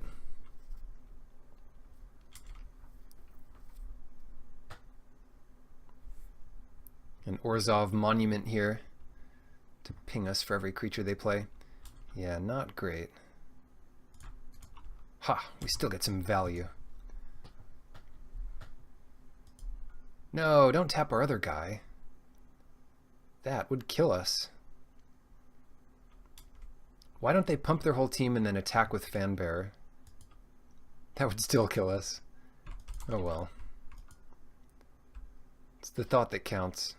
An Orzhov monument here to ping us for every creature they play. Yeah, not great. Ha! We still get some value. No, don't tap our other guy. That would kill us. Why don't they pump their whole team and then attack with Fanbearer? That would still kill us. Oh well. It's the thought that counts.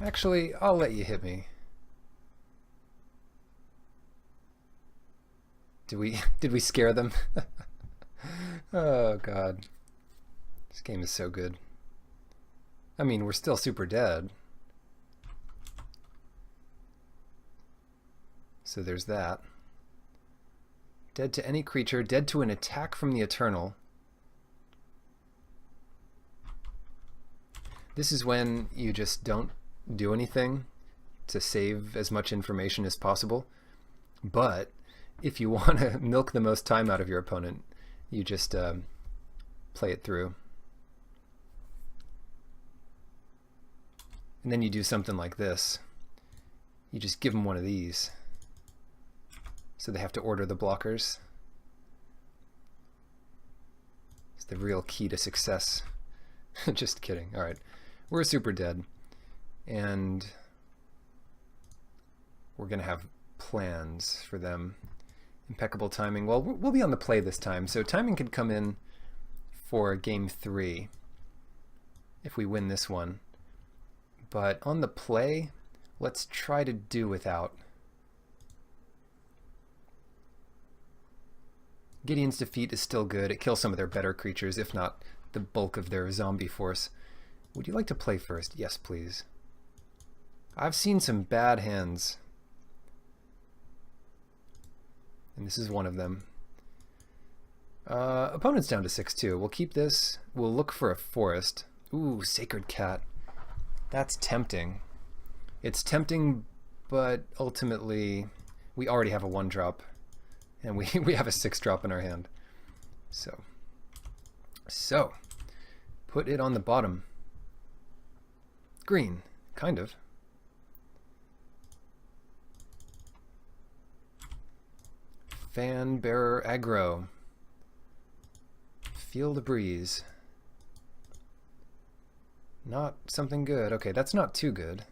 Actually, I'll let you hit me. Did we scare them? Oh god. This game is so good. I mean, we're still super dead. So there's that. Dead to any creature, dead to an attack from the Eternal. This is when you just don't do anything to save as much information as possible. But if you want to milk the most time out of your opponent, you just play it through. And then you do something like this. You just give them one of these. So they have to order the blockers. It's the real key to success. Just kidding. Alright. We're super dead. And we're going to have plans for them. Impeccable timing. Well, we'll be on the play this time, so timing could come in for game 3 if we win this one. But on the play, let's try to do without. Gideon's defeat is still good. It kills some of their better creatures, if not the bulk of their zombie force. Would you like to play first? Yes, please. I've seen some bad hands. And this is one of them. Opponent's down to 6-2. We'll keep this. We'll look for a forest. Ooh, Sacred Cat. That's tempting. It's tempting, but ultimately we already have a 1-drop. And we have a 6-drop in our hand. So, put it on the bottom. Green, kind of. Fanbearer aggro. Feel the breeze. Not something good. Okay, that's not too good.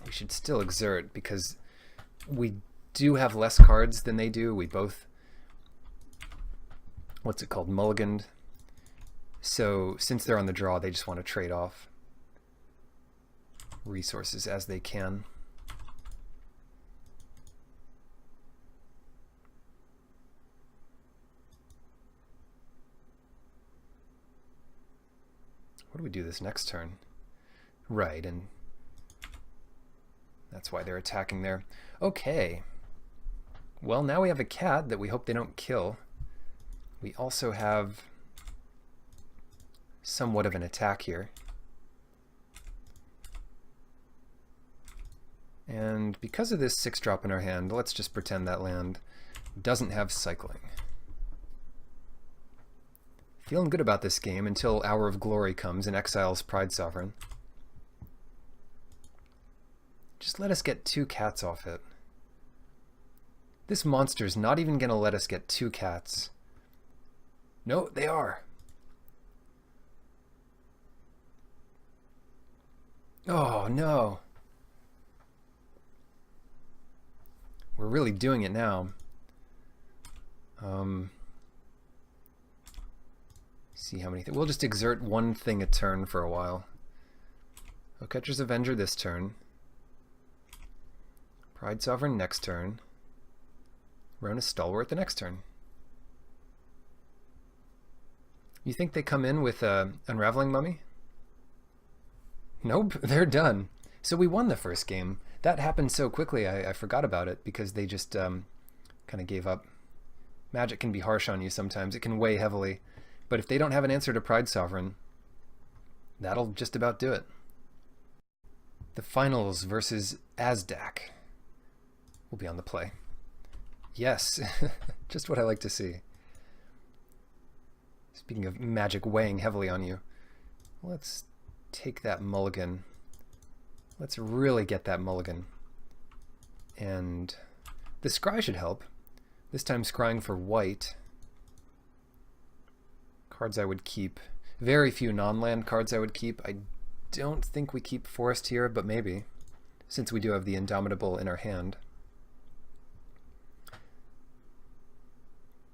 We should still exert because we do have less cards than they do. We both, what's it called, mulliganed. So since they're on the draw, they just want to trade off resources as they can. What do we do this next turn? Right, and that's why they're attacking there. Okay. Well, now we have a cat that we hope they don't kill. We also have somewhat of an attack here. And because of this 6-drop in our hand, let's just pretend that land doesn't have cycling. Feeling good about this game until Hour of Glory comes and exiles Pride Sovereign. Just let us get 2 cats off it. This monster's not even going to let us get 2 cats. No, they are. Oh, no. We're really doing it now. See how many things. We'll just exert one thing a turn for a while. Catcher's Avenger this turn. Pride Sovereign next turn. Rona's Stalwart the next turn. You think they come in with Unraveling Mummy? Nope, they're done. So we won the first game. That happened so quickly I forgot about it because they just kind of gave up. Magic can be harsh on you sometimes. It can weigh heavily. But if they don't have an answer to Pride Sovereign, that'll just about do it. The finals versus Azdak will be on the play. Yes, just what I like to see. Speaking of magic weighing heavily on you, let's take that mulligan. Let's really get that mulligan. And the scry should help. This time scrying for white. Cards I would keep. Very few non-land cards I would keep. I don't think we keep forest here, but maybe, since we do have the Indomitable in our hand.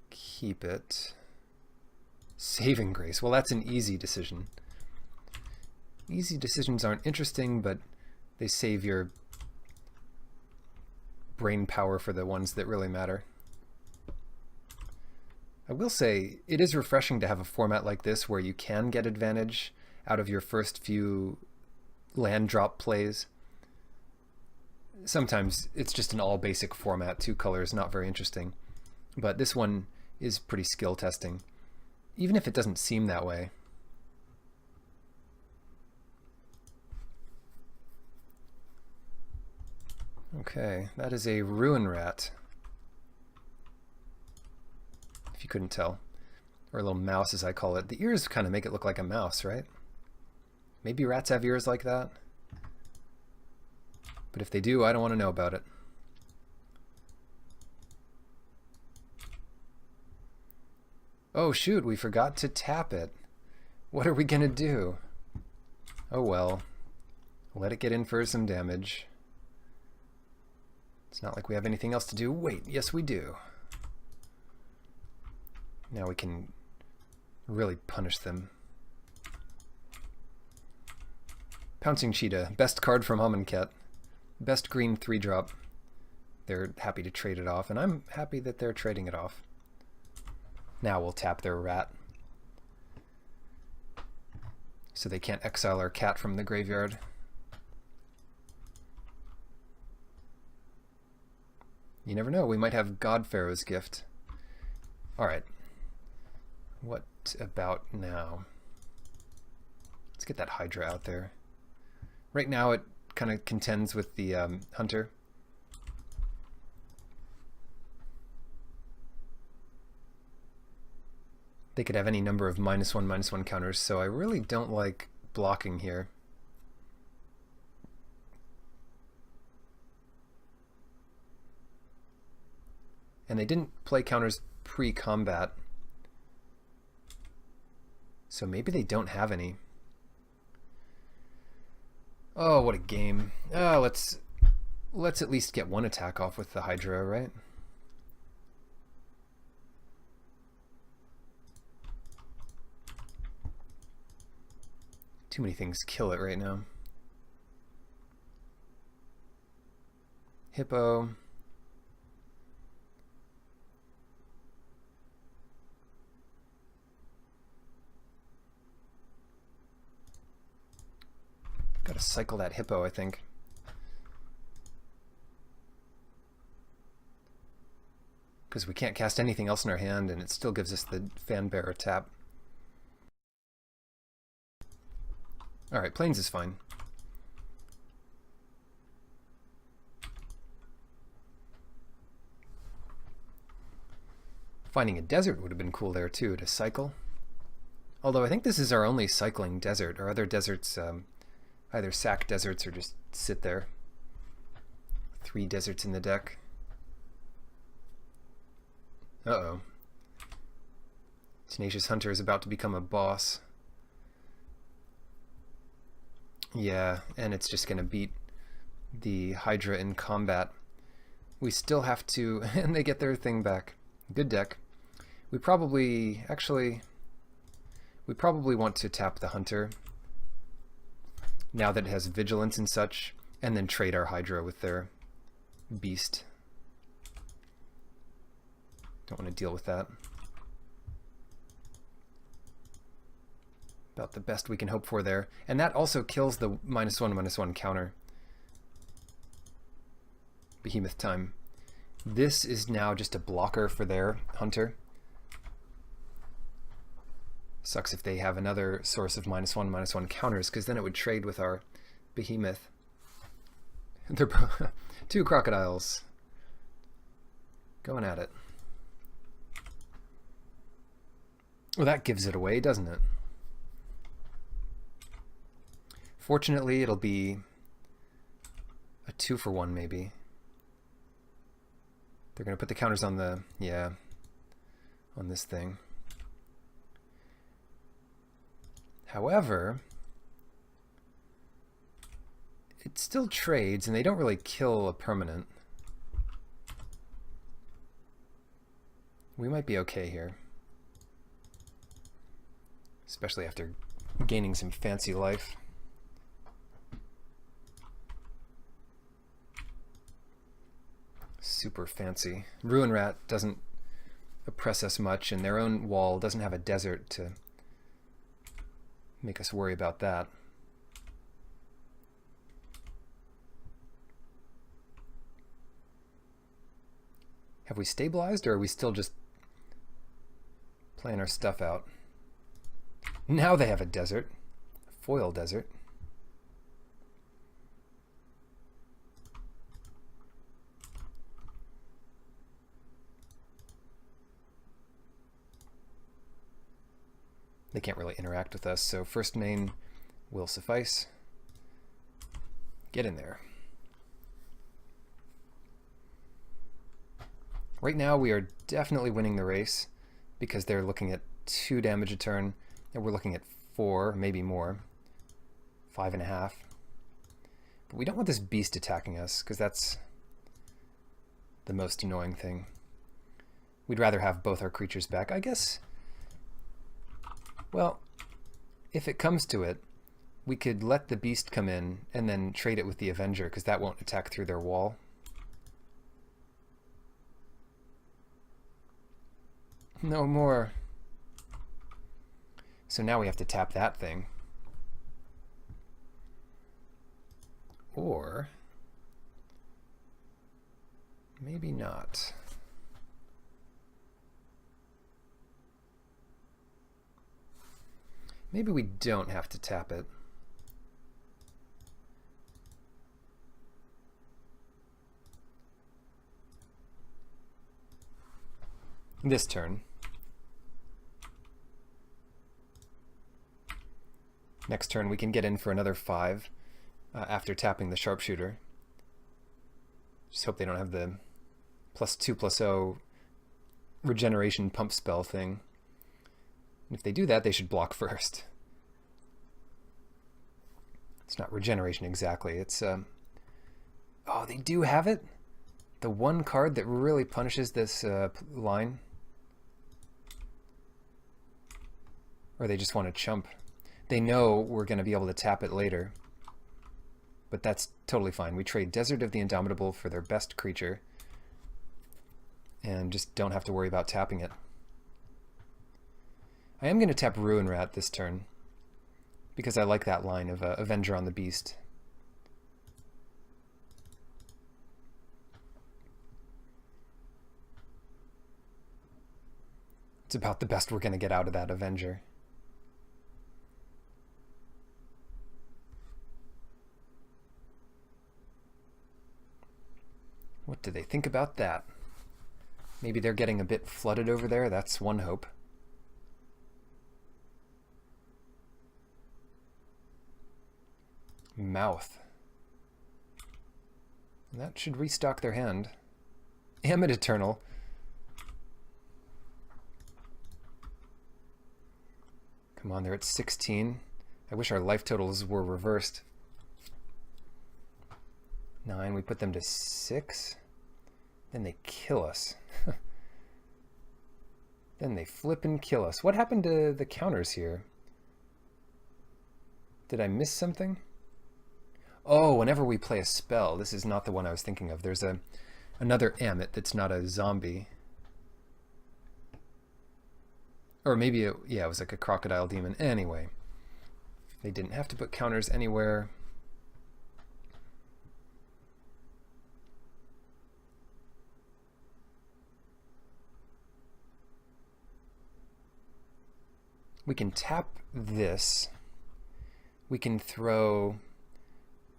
Keep it. Saving Grace. Well, that's an easy decision. Easy decisions aren't interesting, but they save your brain power for the ones that really matter. I will say, it is refreshing to have a format like this where you can get advantage out of your first few land drop plays. Sometimes it's just an all basic format, 2 colors, not very interesting. But this one is pretty skill testing, even if it doesn't seem that way. Okay, that is a Ruin Rat, if you couldn't tell. Or a little mouse, as I call it. The ears kind of make it look like a mouse, right? Maybe rats have ears like that. But if they do, I don't want to know about it. Oh shoot, we forgot to tap it. What are we gonna do? Oh well. Let it get in for some damage. It's not like we have anything else to do. Wait, yes we do. Now we can really punish them. Pouncing Cheetah, best card from Amonkhet. Best green 3-drop. They're happy to trade it off, and I'm happy that they're trading it off. Now we'll tap their rat. So they can't exile our cat from the graveyard. You never know, we might have God Pharaoh's Gift. Alright. What about now? Let's get that Hydra out there. Right now it kind of contends with the Hunter. They could have any number of -1/-1 counters, so I really don't like blocking here. And they didn't play counters pre-combat, so maybe they don't have any. Oh, what a game. Oh, let's at least get one attack off with the Hydra, right? Too many things kill it right now. Hippo. Gotta cycle that Hippo, I think. Because we can't cast anything else in our hand, and it still gives us the Fanbearer tap. Alright, Plains is fine. Finding a desert would have been cool there too, to cycle. Although I think this is our only cycling desert. Our other deserts either sack deserts or just sit there. 3 deserts in the deck. Uh-oh. Tenacious Hunter is about to become a boss. Yeah, and it's just going to beat the Hydra in combat. We still have to... and they get their thing back. Good deck. We probably... actually... we probably want to tap the Hunter now that it has Vigilance and such, and then trade our Hydra with their Beast. Don't want to deal with that. About the best we can hope for there. And that also kills the -1/-1 counter. Behemoth time. This is now just a blocker for their hunter. Sucks if they have another source of -1/-1 counters, because then it would trade with our behemoth. They're two crocodiles going at it. Well, that gives it away, doesn't it? Fortunately, it'll be a 2-for-1 maybe. They're going to put the counters on the, yeah, on this thing. However, it still trades, and they don't really kill a permanent. We might be okay here. Especially after gaining some fancy life. Super fancy. Ruin Rat doesn't oppress us much, and their own wall doesn't have a desert to make us worry about that. Have we stabilized, or are we still just playing our stuff out? Now they have a desert. A foil desert. They can't really interact with us, so first main will suffice. Get in there. Right now we are definitely winning the race because they're looking at 2 damage a turn, and we're looking at 4, maybe more. 5.5. But we don't want this beast attacking us, because that's the most annoying thing. We'd rather have both our creatures back, I guess. Well, if it comes to it, we could let the beast come in and then trade it with the Avenger, because that won't attack through their wall. No more. So now we have to tap that thing. Or maybe not. Maybe we don't have to tap it. This turn. Next turn we can get in for another 5 after tapping the sharpshooter. Just hope they don't have the +2/+0 regeneration pump spell thing. And if they do that, they should block first. It's not regeneration exactly. It's oh, they do have it? The one card that really punishes this line? Or they just want to chump. They know we're going to be able to tap it later. But that's totally fine. We trade Desert of the Indomitable for their best creature. And just don't have to worry about tapping it. I am going to tap Ruin Rat this turn. Because I like that line of Avenger on the Beast. It's about the best we're going to get out of that Avenger. What do they think about that? Maybe they're getting a bit flooded over there. That's one hope. Mouth. That should restock their hand. Amit Eternal. Come on, they're at 16. I wish our life totals were reversed. 9, we put them to 6. Then they kill us. Then they flip and kill us. What happened to the counters here? Did I miss something? Oh, whenever we play a spell, this is not the one I was thinking of. There's another Amit that's not a zombie. Or maybe, yeah, it was like a crocodile demon. Anyway, They didn't have to put counters anywhere. We can tap this. We can throw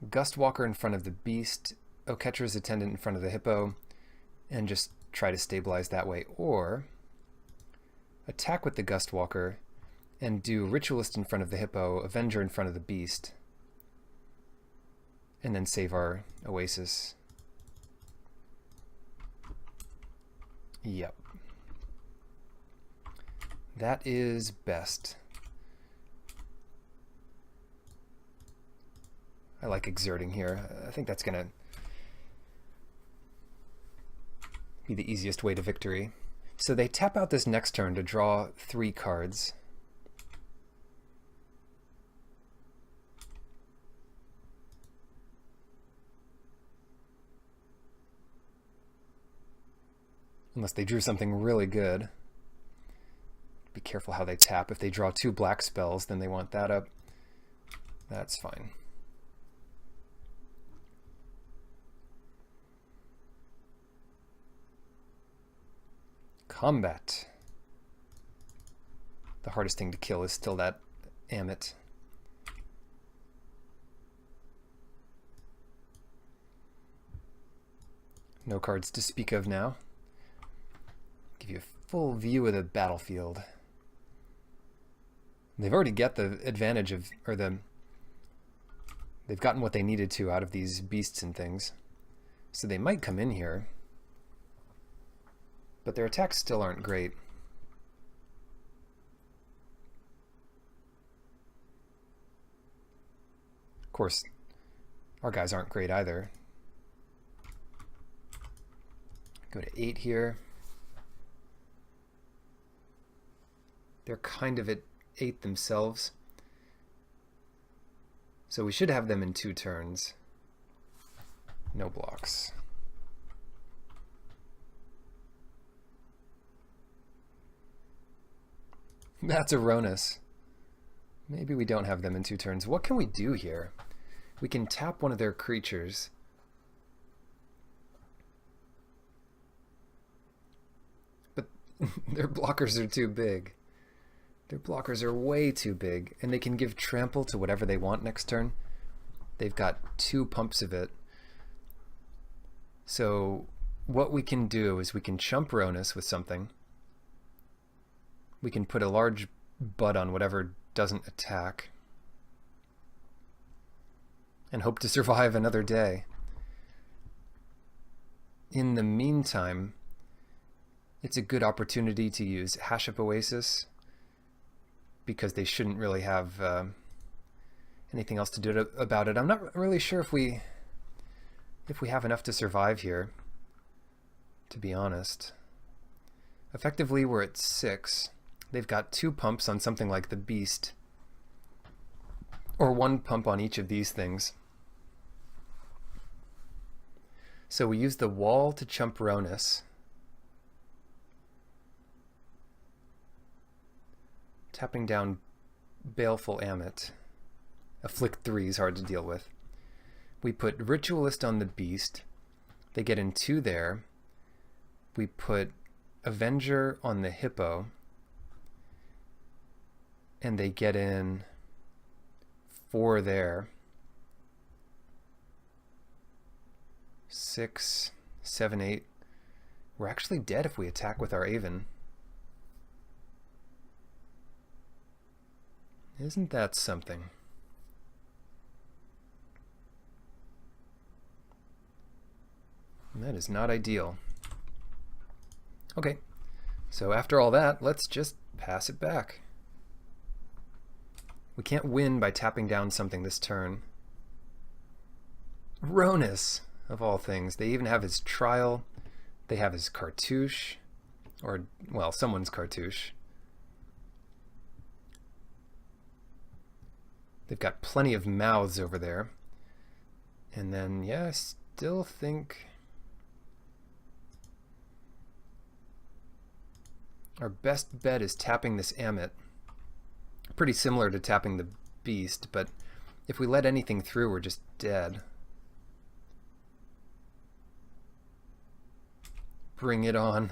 Gustwalker in front of the Beast, Catcher's Attendant in front of the Hippo, and just try to stabilize that way. Or attack with the Gustwalker and do Ritualist in front of the Hippo, Avenger in front of the Beast, and then save our Oasis. Yep. That is best. I like exerting here. I think that's going to be the easiest way to victory. So they tap out this next turn to draw 3 cards. Unless they drew something really good. Be careful how they tap. If they draw 2 black spells, then they want that up. That's fine. Combat. The hardest thing to kill is still that Amit. No cards to speak of now. Give you a full view of the battlefield. They've already got the advantage of, they've gotten what they needed to out of these beasts and things. So they might come in here. But their attacks still aren't great. Of course, our guys aren't great either. Go to 8 here. They're kind of at 8 themselves. So we should have them in 2 turns. No blocks. That's Aronis. Maybe we don't have them in 2 turns. What can we do here? We can tap one of their creatures. But their blockers are too big. Their blockers are way too big, and they can give trample to whatever they want next turn. They've got 2 pumps of it. So what we can do is we can chump Ronus with something. We can put a large butt on whatever doesn't attack and hope to survive another day. In the meantime, it's a good opportunity to use Hash Up Oasis because they shouldn't really have anything else to do about it. I'm not really sure if we have enough to survive here, to be honest. Effectively, we're at 6. They've got 2 pumps on something like the Beast, or 1 pump on each of these things. So we use the wall to chump Ronus. Tapping down Baleful Amit. Afflict 3 is hard to deal with. We put Ritualist on the Beast. They get in 2 there. We put Avenger on the Hippo. And they get in 4 there. 6, 7, 8. We're actually dead if we attack with our Aven. Isn't that something? That is not ideal. Okay, so after all that, let's just pass it back. We can't win by tapping down something this turn. Ronus, of all things. They even have his trial. They have his cartouche. Or, well, someone's cartouche. They've got plenty of mouths over there. And then, yeah, I still think our best bet is tapping this Amit. Pretty similar to tapping the beast, but if we let anything through, we're just dead. Bring it on.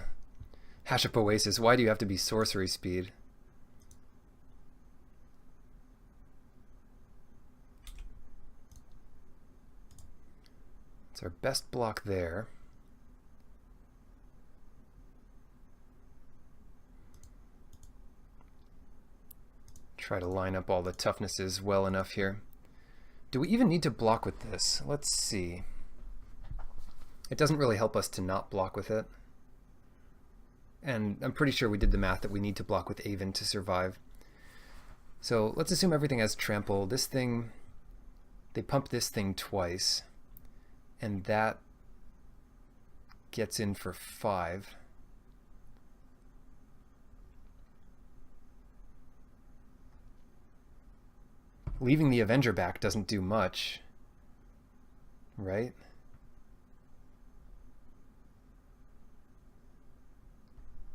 Hash up Oasis. Why do you have to be sorcery speed? It's our best block there. Try to line up all the toughnesses well enough here. Do we even need to block with this? Let's see. It doesn't really help us to not block with it. And I'm pretty sure we did the math that we need to block with Avon to survive. So let's assume everything has trample. This thing, they pump this thing twice. And that gets in for 5. Leaving the Avenger back doesn't do much, right?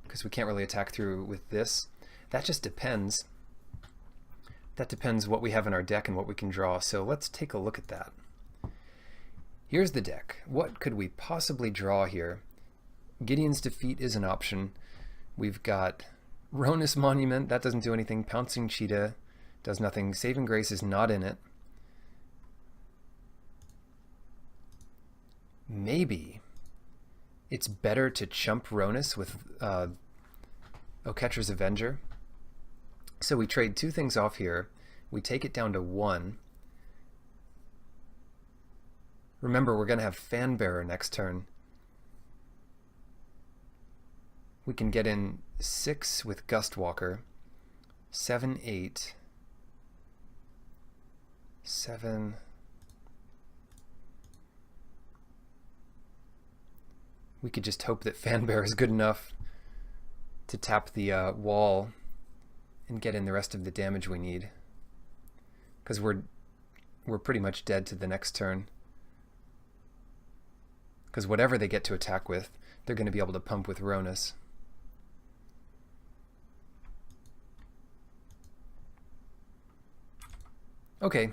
Because we can't really attack through with this. That just depends. That depends what we have in our deck and what we can draw. So let's take a look at that. Here's the deck. What could we possibly draw here? Gideon's Defeat is an option. We've got Ronus Monument. That doesn't do anything. Pouncing Cheetah does nothing. Saving Grace is not in it. Maybe it's better to chump Ronus with Oketra's Avenger. So we trade 2 things off here. We take it down to 1. Remember, we're going to have Fanbearer next turn. We can get in 6 with Gustwalker. 7, 8. 7. We could just hope that Fanbearer is good enough to tap the wall and get in the rest of the damage we need. Because we're pretty much dead to the next turn. Because whatever they get to attack with, they're going to be able to pump with Ronus. Okay.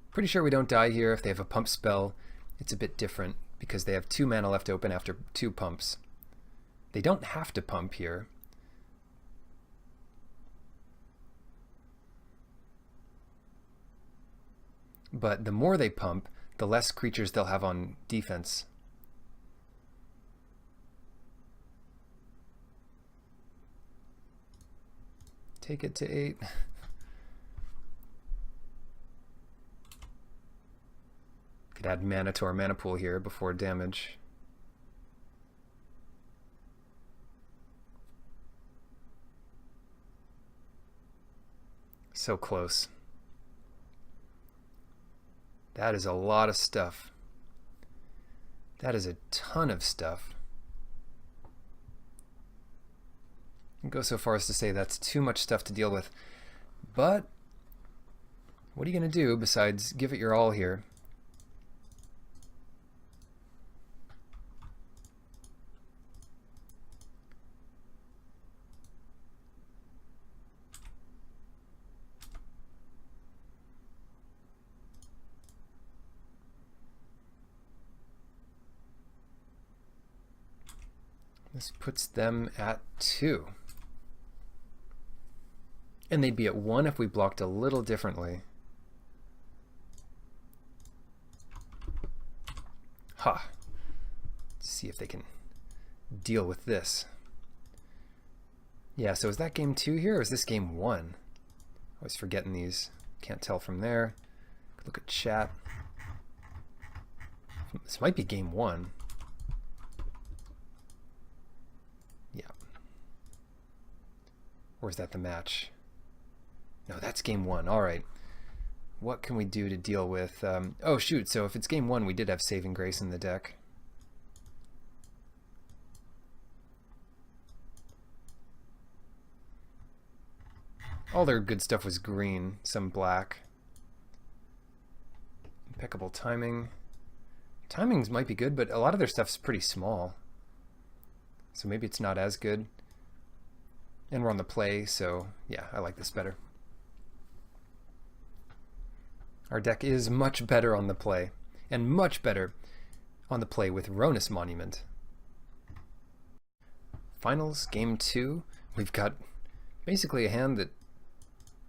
Pretty sure we don't die here. If they have a pump spell, it's a bit different because they have 2 mana left open after 2 pumps. They don't have to pump here. But the more they pump, the less creatures they'll have on defense. Take it to 8. Could add mana to our mana pool here before damage. So close. That is a lot of stuff. That is a ton of stuff. I'd go so far as to say that's too much stuff to deal with. But what are you going to do besides give it your all here? This puts them at 2. And they'd be at 1 if we blocked a little differently. Ha! Let's see if they can deal with this. Yeah, so is that game 2 here, or is this game 1? Always forgetting these. Can't tell from there. Look at chat. This might be game 1. Or is that the match? No, that's game 1. All right. What can we do to deal with... oh, shoot. So if it's game 1, we did have Saving Grace in the deck. All their good stuff was green. Some black. Impeccable timing. Timings might be good, but a lot of their stuff's pretty small. So maybe it's not as good. And we're on the play, so yeah, I like this better. Our deck is much better on the play, and much better on the play with Ronus Monument. Finals, game 2. We've got basically a hand that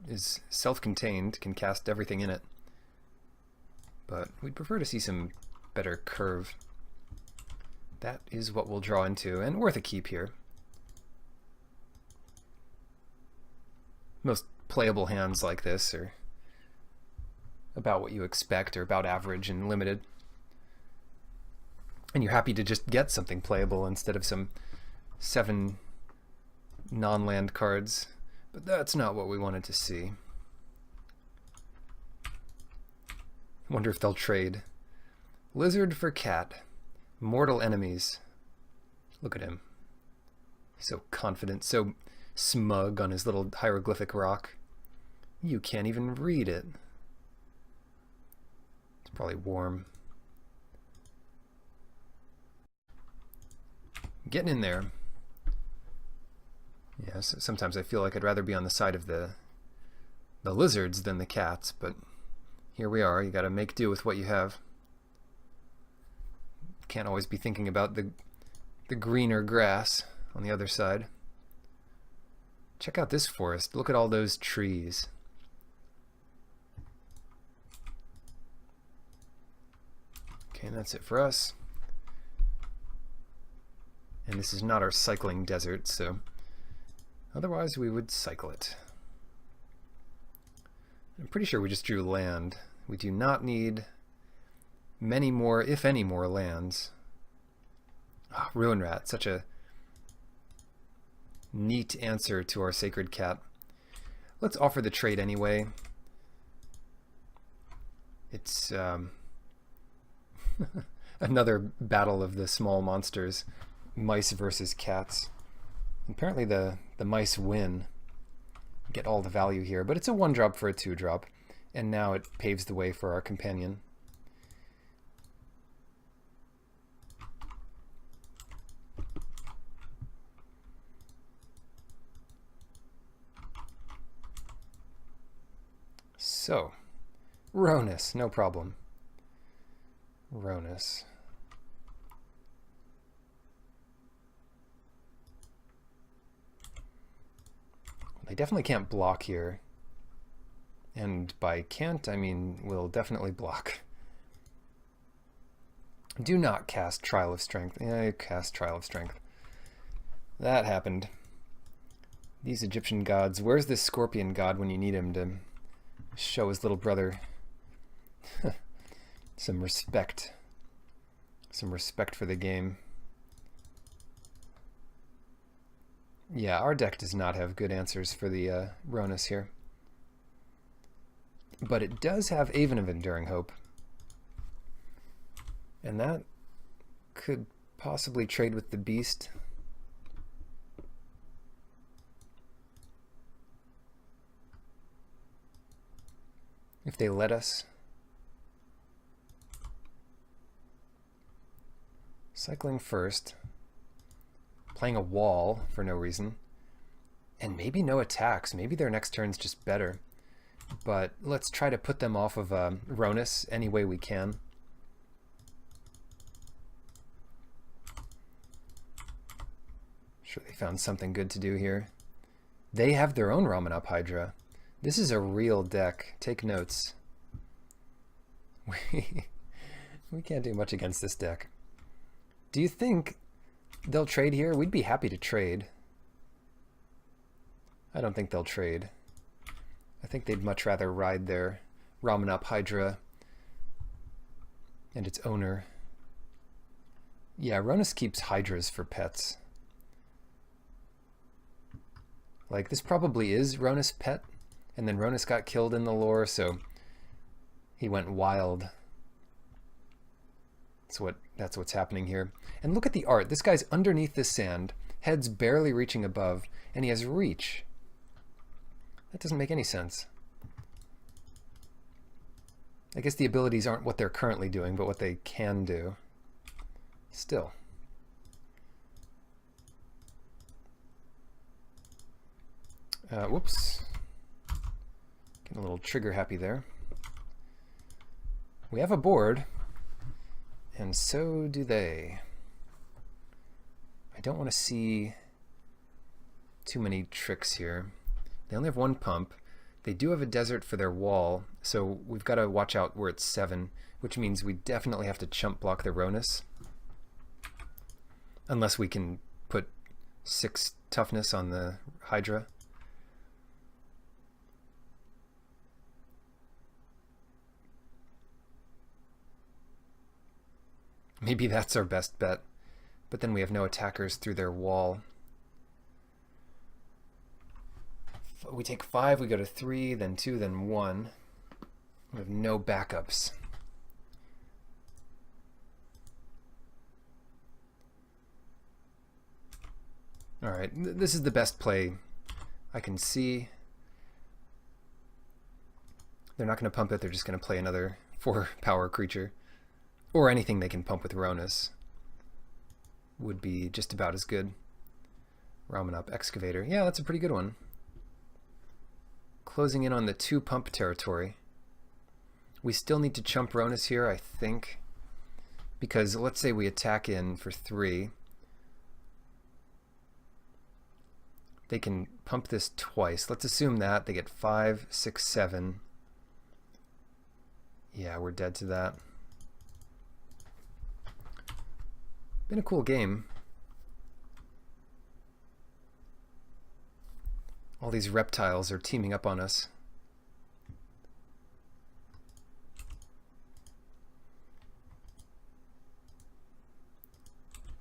is self-contained, can cast everything in it. But we'd prefer to see some better curve. That is what we'll draw into, and worth a keep here. Most playable hands like this are about what you expect, or about average and limited. And you're happy to just get something playable instead of some 7 non-land cards. But that's not what we wanted to see. Wonder if they'll trade. Lizard for cat. Mortal enemies. Look at him. So confident, so smug on his little hieroglyphic rock. You can't even read it. It's probably warm. Getting in there. Yes, sometimes I feel like I'd rather be on the side of the lizards than the cats, but here we are. You got to make do with what you have. Can't always be thinking about the greener grass on the other side. Check out this forest. Look at all those trees. Okay, that's it for us. And this is not our cycling desert, so otherwise we would cycle it. I'm pretty sure we just drew land. We do not need many more, if any more, lands. Oh, Ruin Rat, such a neat answer to our Sacred Cat. Let's offer the trade anyway. It's another battle of the small monsters. Mice versus cats. Apparently the mice win. Get all the value here, but it's a 1-drop for a 2-drop, and now it paves the way for our companion. So, Ronus, no problem. Ronus. They definitely can't block here. And by can't, I mean will definitely block. Do not cast Trial of Strength. Yeah, cast Trial of Strength. That happened. These Egyptian gods. Where's this scorpion god when you need him to show his little brother some respect? Some respect for the game. Yeah, our deck does not have good answers for the Ronus here. But it does have Aven of Enduring Hope. And that could possibly trade with the Beast. If they let us. Cycling first. Playing a wall for no reason. And maybe no attacks. Maybe their next turn's just better. But let's try to put them off of Ronus any way we can. Sure they found something good to do here. They have their own Ramanop Hydra. This is a real deck. Take notes. We can't do much against this deck. Do you think they'll trade here? We'd be happy to trade. I don't think they'll trade. I think they'd much rather ride their Ramanop Hydra and its owner. Yeah, Ronus keeps Hydras for pets. Like, this probably is Ronus' pet, and then Ronus got killed in the lore, so he went wild. That's what's happening here. And look at the art. This guy's underneath this sand, head's barely reaching above, and he has reach. That doesn't make any sense. I guess the abilities aren't what they're currently doing, but what they can do. Still. Whoops. Getting a little trigger happy there. We have a board, and so do they. I don't want to see too many tricks here. They only have one pump. They do have a desert for their wall, so we've got to watch out where it's 7, which means we definitely have to chump block the Ronus. Unless we can put 6 toughness on the Hydra. Maybe that's our best bet, but then we have no attackers through their wall. We take 5, we go to 3, then 2, then 1. We have no backups. Alright, this is the best play I can see. They're not going to pump it, they're just going to play another 4 power creature. Or anything they can pump with Ronus would be just about as good. Ramen up Excavator. Yeah, that's a pretty good one. Closing in on the 2 pump territory. We still need to chump Ronus here, I think. Because let's say we attack in for 3. They can pump this twice. Let's assume that. They get 5, 6, 7. Yeah, we're dead to that. Been a cool game. All these reptiles are teaming up on us.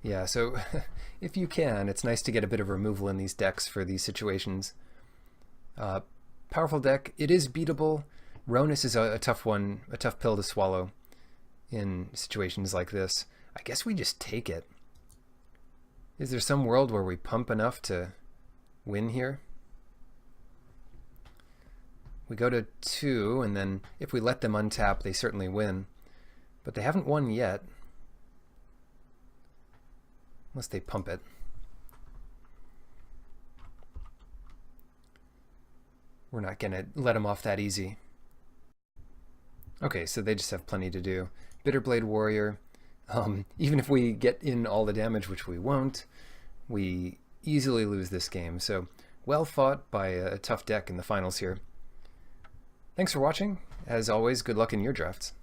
Yeah, so if you can, it's nice to get a bit of removal in these decks for these situations. Powerful deck. It is beatable. Ronus is a tough one, a tough pill to swallow in situations like this. I guess we just take it. Is there some world where we pump enough to win here? We go to 2, and then if we let them untap, they certainly win. But they haven't won yet. Unless they pump it. We're not going to let them off that easy. Okay, so they just have plenty to do. Bitterblade Warrior. Even if we get in all the damage, which we won't, we easily lose this game. So well fought by a tough deck in the finals here. Thanks for watching. As always, good luck in your drafts.